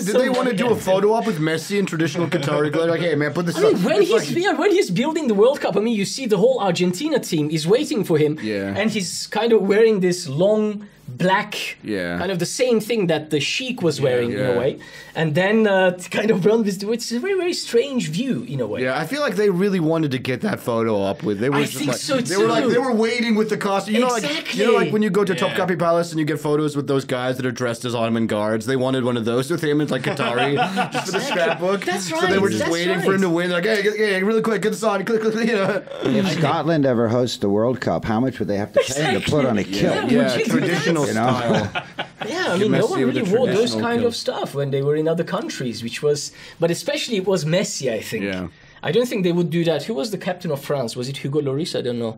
to do a photo op with Messi in traditional Qatari glory? Like, hey man, put this. When he's building the World Cup, I mean, you see the whole Argentina team is waiting for him, and he's kind of wearing this long black, Yeah. kind of the same thing that the sheik was wearing in Yeah. a way, and then kind of run with it's a very, very strange view in a way. Yeah, I feel like they really wanted to get that photo up with. They were I just think like, so they were like too. they were waiting with the costume. You know, like when you go to Topkapi Palace and you get photos with those guys that are dressed as Ottoman guards. They wanted one of those with him and like Qatari just for the scrapbook. That's So they right, were just that's waiting right. for him to win. Like, hey, really quick, get this on, click, you know. If Scotland ever hosts the World Cup, how much would they have to pay him to put on a kilt? Yeah, you do traditional that? You know? style. Yeah, I mean, no Messi one with really the wore those traditional kind kilt. of stuff when they were in other countries, which was, but especially it was Messi, I think. Yeah. I don't think they would do that. Who was the captain of France? Was it Hugo Lloris? I don't know.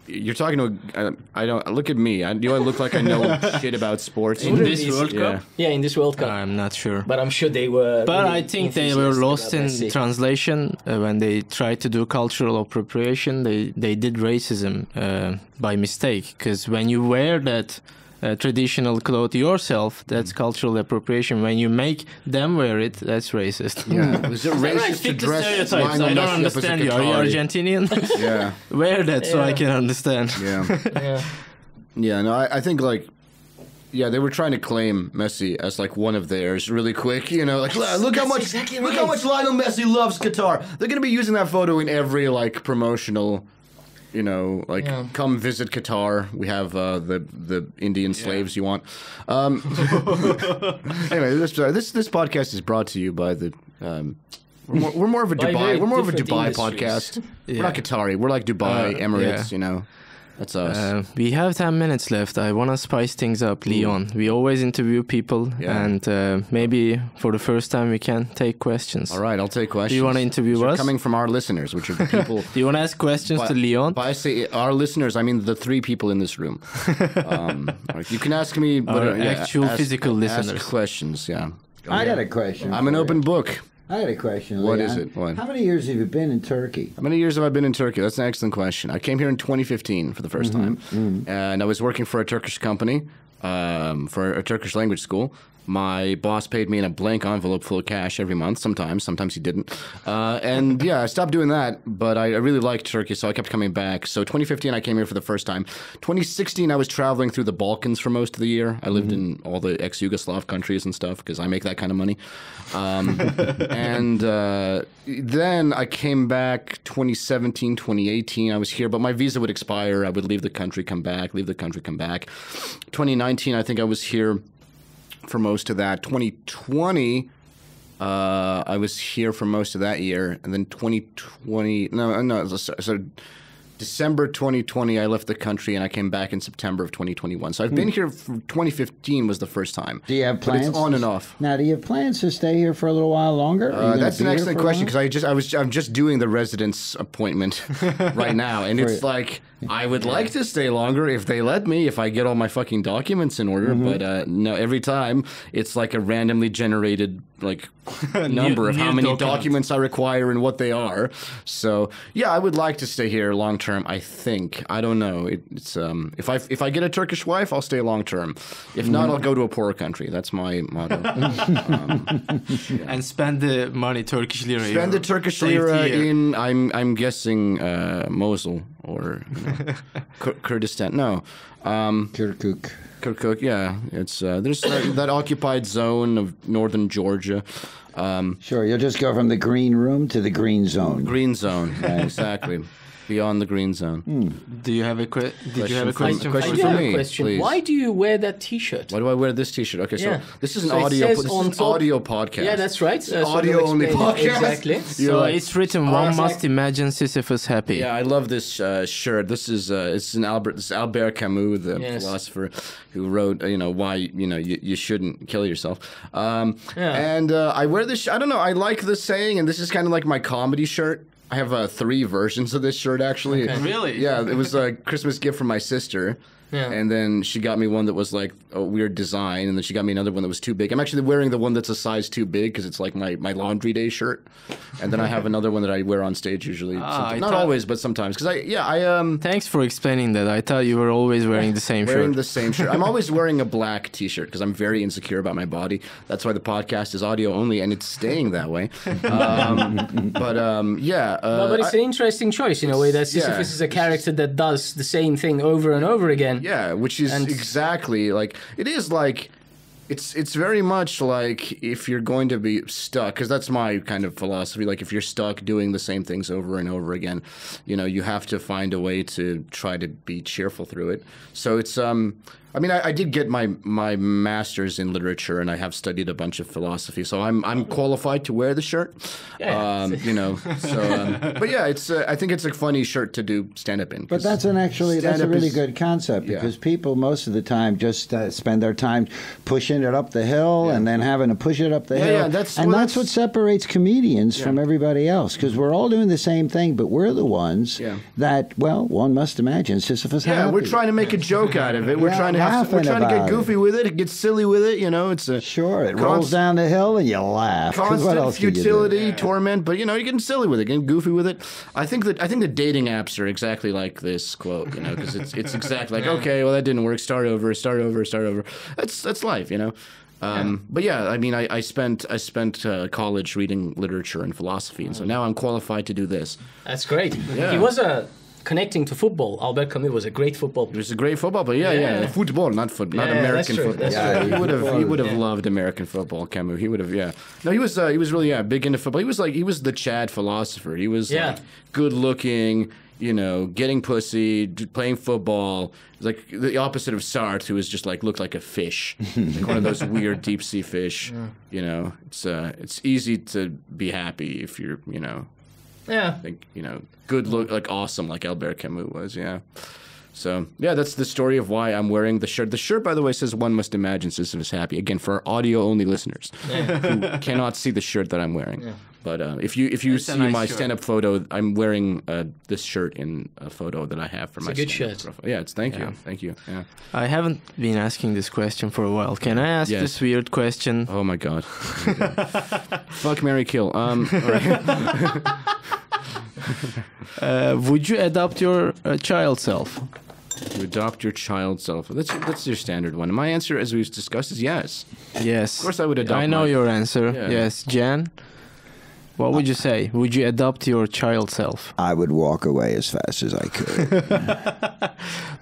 You're talking to. I don't look at me. Do I look like I know shit about sports? In this Is- World Cup? Yeah, in this World Cup. I'm not sure. But I'm sure they were. But really I think they were enthusiastic lost about in Messi. translation when they tried to do cultural appropriation. They did racism by mistake, because when you wear that traditional cloth yourself, that's cultural appropriation. When you make them wear it, that's racist. Yeah, was it racist to Fit the dress stereotypes. Lionel I don't Messi up as a understand you. Are you Qatari? Argentinian? Yeah, Wear that so I Yeah. can understand. yeah, Yeah. yeah. No, I think like. Yeah, they were trying to claim Messi as like one of theirs really quick, you know, like look how that's much exactly look how right. much Lionel Messi loves Qatar. They're going to be using that photo in every like promotional, you know, like Yeah. come visit Qatar. We have the Indian slaves you want. Anyway, this podcast is brought to you by the we're more of a By Dubai. very We're more of a different Dubai industries. podcast. We're Yeah. not Qatari. We're like Dubai, Emirates, yeah. you know. That's us. We have 10 minutes left. I want to spice things up, Leon. We always interview people, Yeah. and maybe for the first time we can take questions. All right, I'll take questions. Do you want to interview Which are us? coming from our listeners, which are the people. Do you want to ask questions to Leon? By say our listeners, I mean the three people in this room. You can ask me, Our actual physical listeners. Ask questions, yeah. I got a question. I'm an for open you. book. I had a question. What Leon. is it? What? How many years have you been in Turkey? How many years have I been in Turkey? That's an excellent question. I came here in 2015 for the 1st time, and I was working for a Turkish company, for a Turkish language school. My boss paid me in a blank envelope full of cash every month. Sometimes he didn't. And yeah, I stopped doing that, but I really liked Turkey, so I kept coming back. So 2015, I came here for the first time. 2016, I was traveling through the Balkans for most of the year. I lived in all the ex-Yugoslav countries and stuff because I make that kind of money. And then I came back 2017, 2018. I was here, but my visa would expire. I would leave the country, come back, leave the country, come back. 2019, I think I was here for most of that. 2020, I was here for most of that year, and then 2020, so December 2020, I left the country, and I came back in September of 2021. So I've been here from 2015 was the first time. Do you have plans? But it's on and off. Now, do you have plans to stay here for a little while longer? Are you gonna That's an be here excellent for a question while? because I'm just doing the residence appointment right now, and it's like I would like to stay longer if they let me, if I get all my fucking documents in order. But no, every time it's like a randomly generated like number of how new many document. documents I require and what they are. So yeah, I would like to stay here long term. I think I don't know. It's if I get a Turkish wife, I'll stay long term. If not, I'll go to a poorer country. That's my motto. And spend the money, Turkish lira. Spend the Turkish lira in I'm guessing Mosul or Kurdistan. No, Kirkuk. Kirkuk. Yeah, it's there's that occupied zone of northern Georgia. Sure, you'll just go from the green room to the green zone. Green zone. Exactly. Beyond the green zone. Do you have a did you have a question? Question I for do have me, a question. please. Why do you wear that T-shirt? Why do I wear this T-shirt? Okay, so Yeah. this is an So it audio. says This is on an top- audio podcast. Yeah, that's right. So audio only explain it. podcast. Exactly. You're So like- it's written, Oh, one it's must like- imagine Sisyphus happy. Yeah, I love this shirt. This is Albert Camus, the Yes. philosopher, who wrote why you shouldn't kill yourself. Yeah. And I wear this. I don't know. I like this saying, and this is kind of like my comedy shirt. I have 3 versions of this shirt actually. Okay. Really? Yeah, it was a Christmas gift from my sister. Yeah. And then she got me one that was like a weird design, and then she got me another one that was too big. I'm actually wearing the one that's a size too big because it's like my laundry day shirt. And then I have another one that I wear on stage usually. I Not thought- always, but sometimes. Because I Thanks for explaining that. I thought you were always wearing the same wearing shirt. the same shirt. I'm always wearing a black T-shirt because I'm very insecure about my body. That's why the podcast is audio only, and it's staying that way. Yeah. No, but it's an interesting choice in a way that Sisyphus yeah. is a character that does the same thing over and over again. Yeah, which is exactly like it is like. It's very much like if you're going to be stuck, because that's my kind of philosophy. Like if you're stuck doing the same things over and over again, you know, you have to find a way to try to be cheerful through it. So it's I mean, I did get my master's in literature, and I have studied a bunch of philosophy, so I'm qualified to wear the shirt. Yeah. You know, so but yeah, it's I think it's a funny shirt to do stand up in. But that's that's a really good concept, because people most of the time just spend their time pushing it up the hill and then having to push it up the hill. Yeah, that's what separates comedians from everybody else, because we're all doing the same thing, but we're the ones that, well, one must imagine Sisyphus. Yeah, we're trying to make a joke out of it. We're trying to get goofy with it, get silly with it. You know, it's a it rolls down the hill and you laugh. Constant futility, torment, but you know, you're getting silly with it, getting goofy with it. I think the dating apps are exactly like this quote, you know, because it's exactly like, okay, well that didn't work. Start over. That's life, you know. But yeah, I mean, I spent college reading literature and philosophy, and so now I'm qualified to do this. That's great. Yeah. He was connecting to football. Albert Camus was a great football player. He was a great football player. Football, not American football. He would have loved American football. Camus, he would have. Yeah, no, he was really big into football. He was the Chad philosopher. He was like good looking. You know, getting pussy, playing football. It's like the opposite of Sartre, who was just like looked like a fish, like one of those weird deep sea fish. You know, it's easy to be happy if you're, you know, think, you know, good look, like awesome, like Albert Camus was. Yeah. So yeah, that's the story of why I'm wearing the shirt. The shirt, by the way, says "One must imagine Sisyphus happy." Again, for our audio-only listeners who cannot see the shirt that I'm wearing. Yeah. But if you see my stand-up photo, I'm wearing this shirt in a photo that I have for my. It's a good shirt. Profile. Yeah, thank you. Yeah. I haven't been asking this question for a while. Can I ask this weird question? Oh my god. Fuck, marry, kill. All right. Would you adopt your child self? To adopt your child self. That's your standard one. My answer, as we've discussed, is yes. Yes. Of course I would adopt. I know your answer. Yeah. Yes. Jan? What would you say? Would you adopt your child self? I would walk away as fast as I could.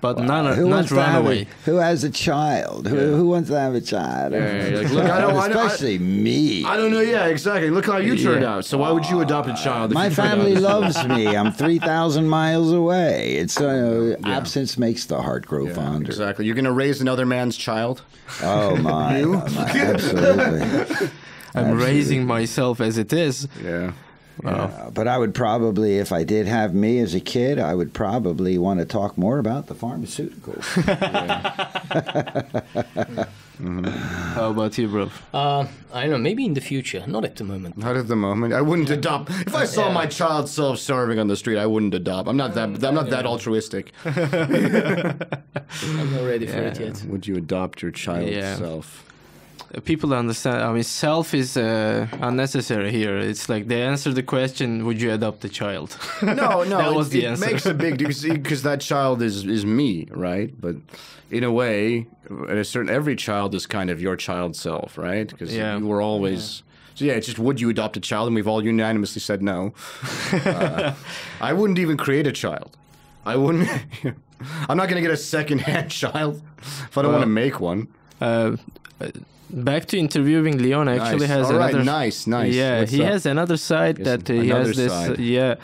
But not run away. Who has a child? Who wants to have a child? Like, look, especially me. I don't know. Yeah, exactly. Look how you turned out. So why would you adopt a child? My family loves me. I'm 3,000 miles away. It's absence makes the heart grow fonder. Exactly. You're going to raise another man's child? Oh my! Absolutely. I'm raising myself as it is. Yeah. Wow. Yeah, but I would probably, if I did have me as a kid, I would probably want to talk more about the pharmaceuticals. How about you, bro? I don't know. Maybe in the future. Not at the moment. Not at the moment. I wouldn't adopt. If I saw my child self starving on the street, I wouldn't adopt. I'm not that altruistic. I'm not ready for it yet. Would you adopt your child self? People understand. I mean, self is unnecessary here. It's like they answer the question, "Would you adopt a child?" No, that was the answer. It makes a big difference because that child is me, right? But in a way, every child is kind of your child self, right? Because you were always. So yeah, it's just would you adopt a child, and we've all unanimously said no. I wouldn't even create a child. I wouldn't. I'm not going to get a second-hand child if I don't want to make one. Back to interviewing, Leon actually has another. Nice. Yeah, he has another side that he has this.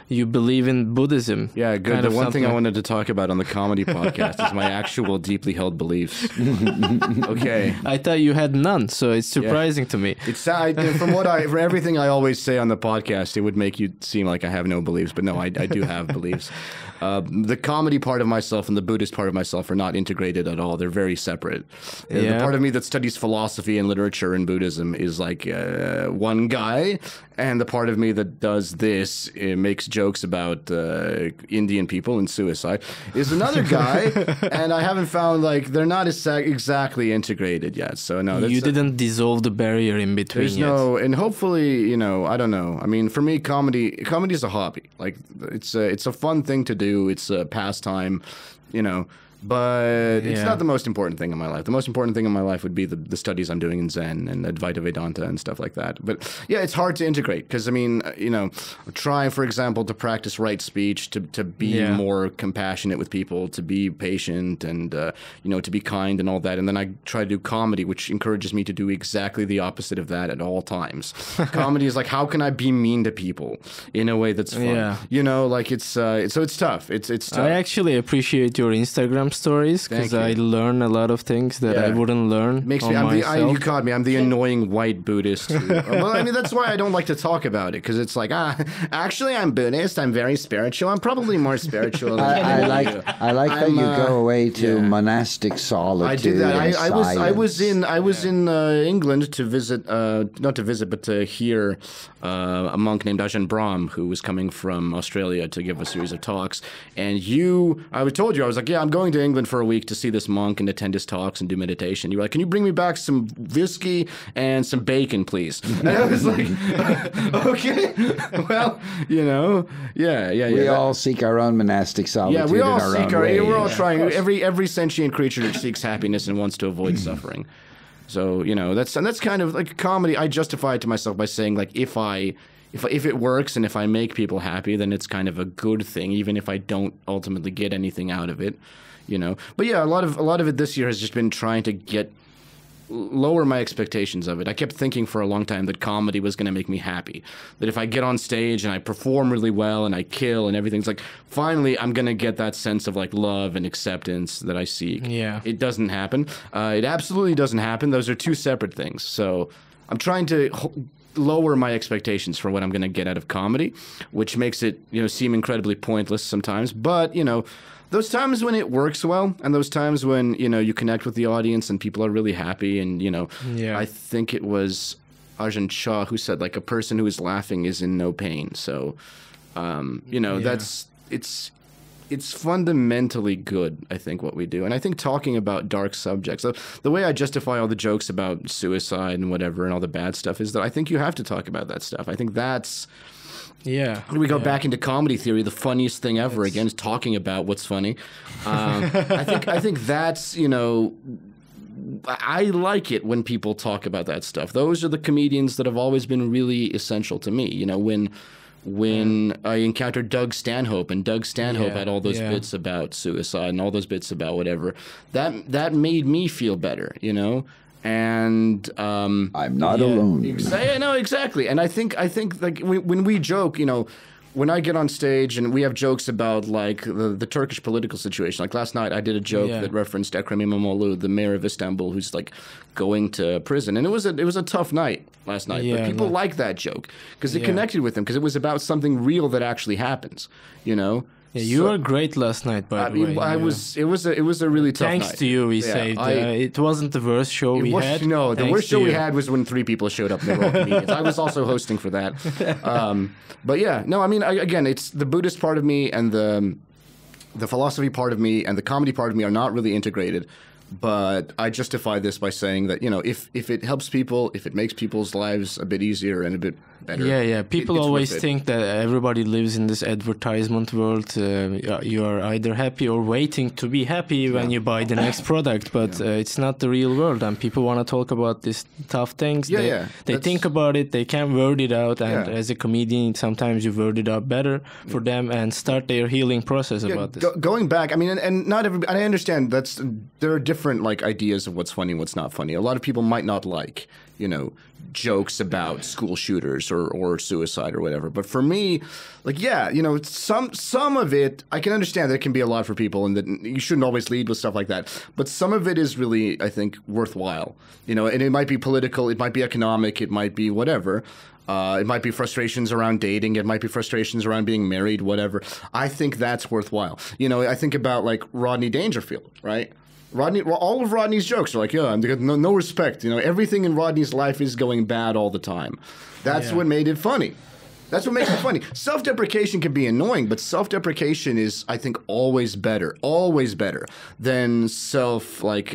You believe in Buddhism. Yeah, good. The one thing I wanted to talk about on the comedy podcast is my actual deeply held beliefs. Okay. I thought you had none, so it's surprising to me. It's from everything I always say on the podcast, it would make you seem like I have no beliefs, but no, I do have beliefs. The comedy part of myself and the Buddhist part of myself are not integrated at all. They're very separate. The part of me that studies philosophy and literature and Buddhism is like one guy, and the part of me that does this, makes jokes about Indian people and suicide, is another guy, and I haven't found, like, they're not exactly integrated yet. So no, you didn't dissolve the barrier in between. There's no, and hopefully, I don't know. I mean, for me, comedy is a hobby. Like, it's a fun thing to do. It's a pastime, But it's Yeah. not the most important thing in my life. The most important thing in my life would be the studies I'm doing in Zen and Advaita Vedanta and stuff like that. But yeah, it's hard to integrate because, I mean, try, for example, to practice right speech, to be more compassionate with people, to be patient and, to be kind and all that. And then I try to do comedy, which encourages me to do exactly the opposite of that at all times. Comedy is like, how can I be mean to people in a way that's fun? Yeah. So it's tough. It's tough. I actually appreciate your Instagram stories because Thank you. I learn a lot of things that I wouldn't learn Makes on me. myself. You caught me. I'm the annoying white Buddhist. Well, I mean, that's why I don't like to talk about it because it's like, actually, I'm Buddhist. I'm very spiritual. I'm probably more spiritual. Than I like that you go away to monastic solitude. I did that. I was silence. in England to visit, not to visit, but to hear a monk named Ajahn Brahm, who was coming from Australia to give a series of talks. And I told you, I was like, yeah, I'm going to England for a week to see this monk and attend his talks and do meditation. You were like, can you bring me back some whiskey and some bacon, please? And I was like, okay, well, yeah. We all seek our own monastic solitude. Yeah, we all in our seek own ways. we're all trying. Every sentient creature seeks happiness and wants to avoid suffering. So that's kind of like comedy. I justify it to myself by saying like if it works and if I make people happy, then it's kind of a good thing, even if I don't ultimately get anything out of it. But yeah, a lot of it this year has just been trying to lower my expectations of it. I kept thinking for a long time that comedy was going to make me happy. That if I get on stage and I perform really well and I kill and everything's like, finally I'm going to get that sense of like love and acceptance that I seek. Yeah. It doesn't happen. It absolutely doesn't happen. Those are two separate things. So I'm trying to lower my expectations for what I'm going to get out of comedy, which makes it, seem incredibly pointless sometimes. But, those times when it works well and those times when, you connect with the audience and people are really happy and, I think it was Ajahn Chah who said, like, a person who is laughing is in no pain. So, it's fundamentally good, I think, what we do. And I think talking about dark subjects, the way I justify all the jokes about suicide and whatever and all the bad stuff is that I think you have to talk about that stuff. I think that's... Yeah. We go back into comedy theory. The funniest thing ever, again, is talking about what's funny. I think that's, I like it when people talk about that stuff. Those are the comedians that have always been really essential to me. When I encountered Doug Stanhope, and Doug Stanhope had all those bits about suicide and all those bits about whatever, that made me feel better, And I'm not alone. No, exactly. And I think like when we joke, when I get on stage and we have jokes about like the Turkish political situation. Like last night, I did a joke that referenced Ekrem İmamoğlu, the mayor of Istanbul, who's like going to prison, and it was a tough night last night. But people liked that joke because it connected with them because it was about something real that actually happens. Yeah, you were great last night, by the way. It was a really tough night. Thanks to you, we saved. It wasn't the worst show we had. No, the worst show we had was when 3 people showed up and they were all comedians. I was also hosting for that. But yeah, no, I mean, again, it's the Buddhist part of me and the philosophy part of me and the comedy part of me are not really integrated. But I justify this by saying that, if it helps people, if it makes people's lives a bit easier and a bit better. Yeah. People always think that everybody lives in this advertisement world. You are either happy or waiting to be happy when you buy the next product. But it's not the real world. And people want to talk about these tough things. They think about it. They can't word it out. And as a comedian, sometimes you word it out better for them and start their healing process about this. Going back, I mean, and not everybody, and I understand there are different like ideas of what's funny and what's not funny. A lot of people might not like, jokes about school shooters or suicide or whatever. But for me, like, some of it, I can understand that it can be a lot for people and that you shouldn't always lead with stuff like that. But some of it is really, I think, worthwhile, and it might be political, it might be economic, it might be whatever. It might be frustrations around dating. It might be frustrations around being married, whatever. I think that's worthwhile. I think about like Rodney Dangerfield, right? All of Rodney's jokes are like, I'm no respect. Everything in Rodney's life is going bad all the time. That's what made it funny. That's what makes it funny. Self-deprecation can be annoying, but self-deprecation is, I think, always better than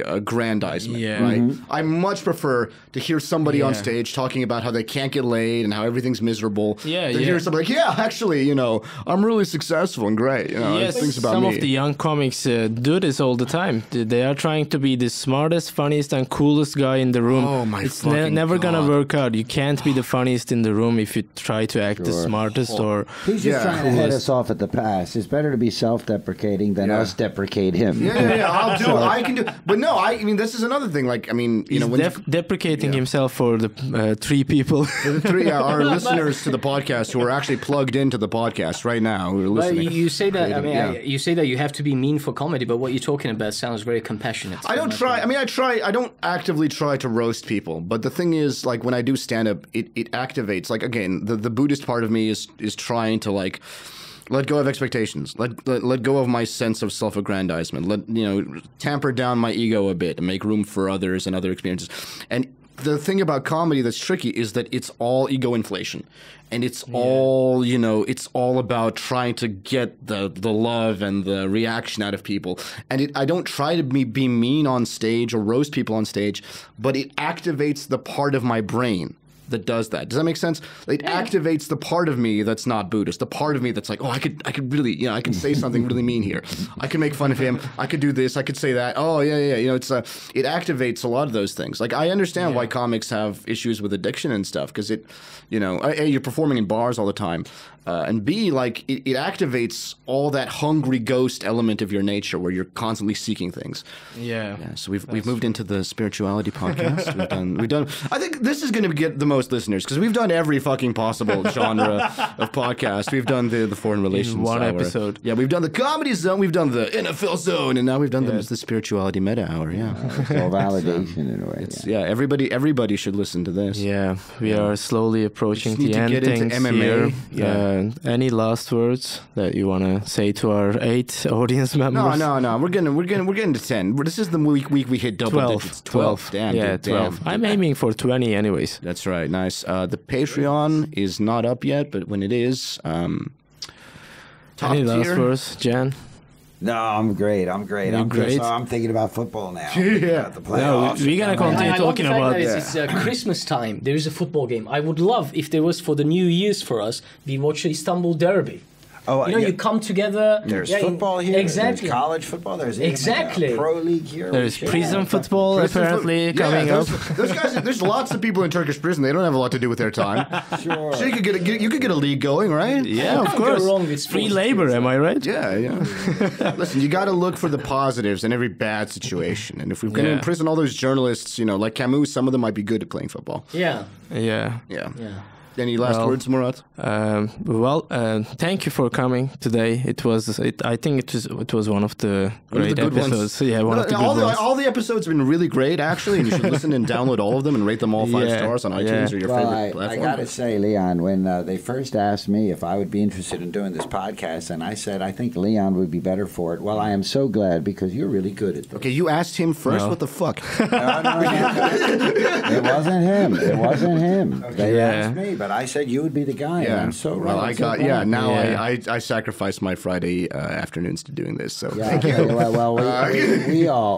aggrandizement. Yeah. Right. I much prefer to hear somebody on stage talking about how they can't get laid and how everything's miserable. Yeah, than hear somebody like, actually, I'm really successful and great. Yes, things about some me. of the young comics do this all the time. They are trying to be the smartest, funniest, and coolest guy in the room. Oh my It's fucking never gonna God. work out. You can't be the funniest in the room if you try to act the smartest or. He's just trying to head us off at the pass. It's better to be self-deprecating than us deprecate him. I'll do. I can do. But no, I mean, this is another thing. Like, I mean, He's when deprecating himself for the 3 people. the 3 our listeners to the podcast who are actually plugged into the podcast right now who are Well, listening. you say that. I mean, you say that you have to be mean for comedy, but what you're talking about sounds very compassionate. I don't try. I mean, I don't actively try to roast people. But the thing is, like, when I do stand up, it activates. Like, again, the Buddhist part of me is trying to like let go of expectations, let go of my sense of self-aggrandizement, tamper down my ego a bit and make room for others and other experiences. And the thing about comedy that's tricky is that it's all ego inflation. And it's all, it's all about trying to get the love and the reaction out of people. And I don't try to be mean on stage or roast people on stage, but it activates the part of my brain that does that. Does that make sense? It activates the part of me that's not Buddhist, the part of me that's like, I could really, I can say something really mean here. I can make fun of him. I could do this. I could say that. Oh yeah. It activates a lot of those things. Like, I understand why comics have issues with addiction and stuff, because A, you're performing in bars all the time. And B, like, it activates all that hungry ghost element of your nature where you're constantly seeking things. Yeah. So we've moved into the spirituality podcast. We've done. I think this is going to get the most listeners because we've done every fucking possible genre of podcast. We've done the foreign relations In one hour. episode. Yeah, we've done the comedy zone. We've done the NFL zone, and now we've done the spirituality meta hour. Yeah. It's all validation in a way. Everybody should listen to this. Yeah, we are slowly approaching need the to end get into things MMA. here. Any last words that you want to say to our 8 audience members? No. We're getting to 10. This is the week we hit double 12. digits. 12. Damn. Yeah, dude, 12. Damn. I'm aiming for 20 anyways. That's right. Nice. The Patreon is not up yet, but when it is, top Any last tier. words, Jan? No, I'm great. You're great. I'm thinking about football now. Yeah. The No, playoffs. we're gonna continue I love the talking fact about that it's Christmas time. There is a football game. I would love if there was for the New Year's for us. We watch Istanbul Derby. Oh, You come together. There's football here. Exactly. There's college football. There's even Exactly. like a pro league here. There's We should- prison football Prison apparently foot- coming up. Those guys. There's lots of people in Turkish prison. They don't have a lot to do with their time. Sure. So you could get a league going, right? Yeah, of Can't course. go wrong with Free sports. labor, am I right? Yeah. Listen, you got to look for the positives in every bad situation. And if we're going to Yeah. imprison all those journalists, like Camus, some of them might be good at playing football. Yeah. Yeah. Yeah. Yeah. Any last Well, words, Murat? Thank you for coming today. I think it was one of the great good ones. episodes. Yeah, one of the good ones. All the episodes have been really great, actually, and you should listen and download all of them and rate them all 5 Yeah, stars on iTunes or your Well, favorite I platform. got to say, Leon, when they first asked me if I would be interested in doing this podcast, and I said I think Leon would be better for it. Well, I am so glad because you're really good at this. Okay, you asked him first. No. What the fuck? No. It wasn't him. They Yeah. asked me, but I said you would be the guy. And I'm so well, right. I got now I sacrificed my Friday afternoons to doing this. So Yeah, thank you. well,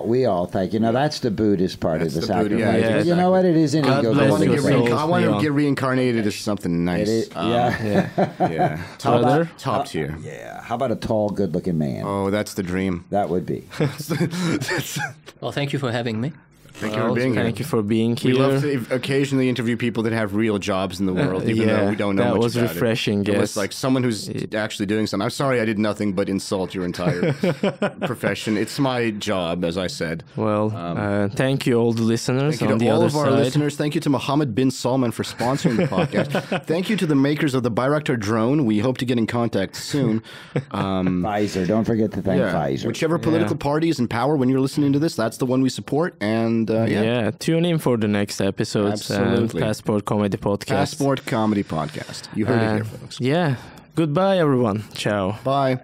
we all thank you. Now that's the Buddhist part of the That's the Buddha- sacrifice. yeah, But you know what? It is an God ego. bless I want to your soul. I want to Leon. get reincarnated as something nice. It is, yeah. Yeah. Brother? Top tier. Yeah. How about a tall, good-looking man? Oh, that's the dream. That would be. Well, thank you for having me. Thank you for being here. Thank you for being We here. love to occasionally interview people that have real jobs in the world, even though we don't know that much was about refreshing, it. It was yes. like someone who's actually doing something. I'm sorry I did nothing but insult your entire profession. It's my job, as I said. Well, thank you all the listeners Thank you on to the all other of our side. listeners. Thank you to Mohammed bin Salman for sponsoring the podcast. Thank you to the makers of the Bayraktar drone. We hope to get in contact soon. Pfizer. Don't forget to thank Pfizer. Whichever political party is in power when you're listening to this, that's the one we support. And Yeah, tune in for the next episodes. Absolutely. Passport Comedy Podcast. Passport Comedy Podcast. You heard it here, folks. Yeah. Goodbye, everyone. Ciao. Bye.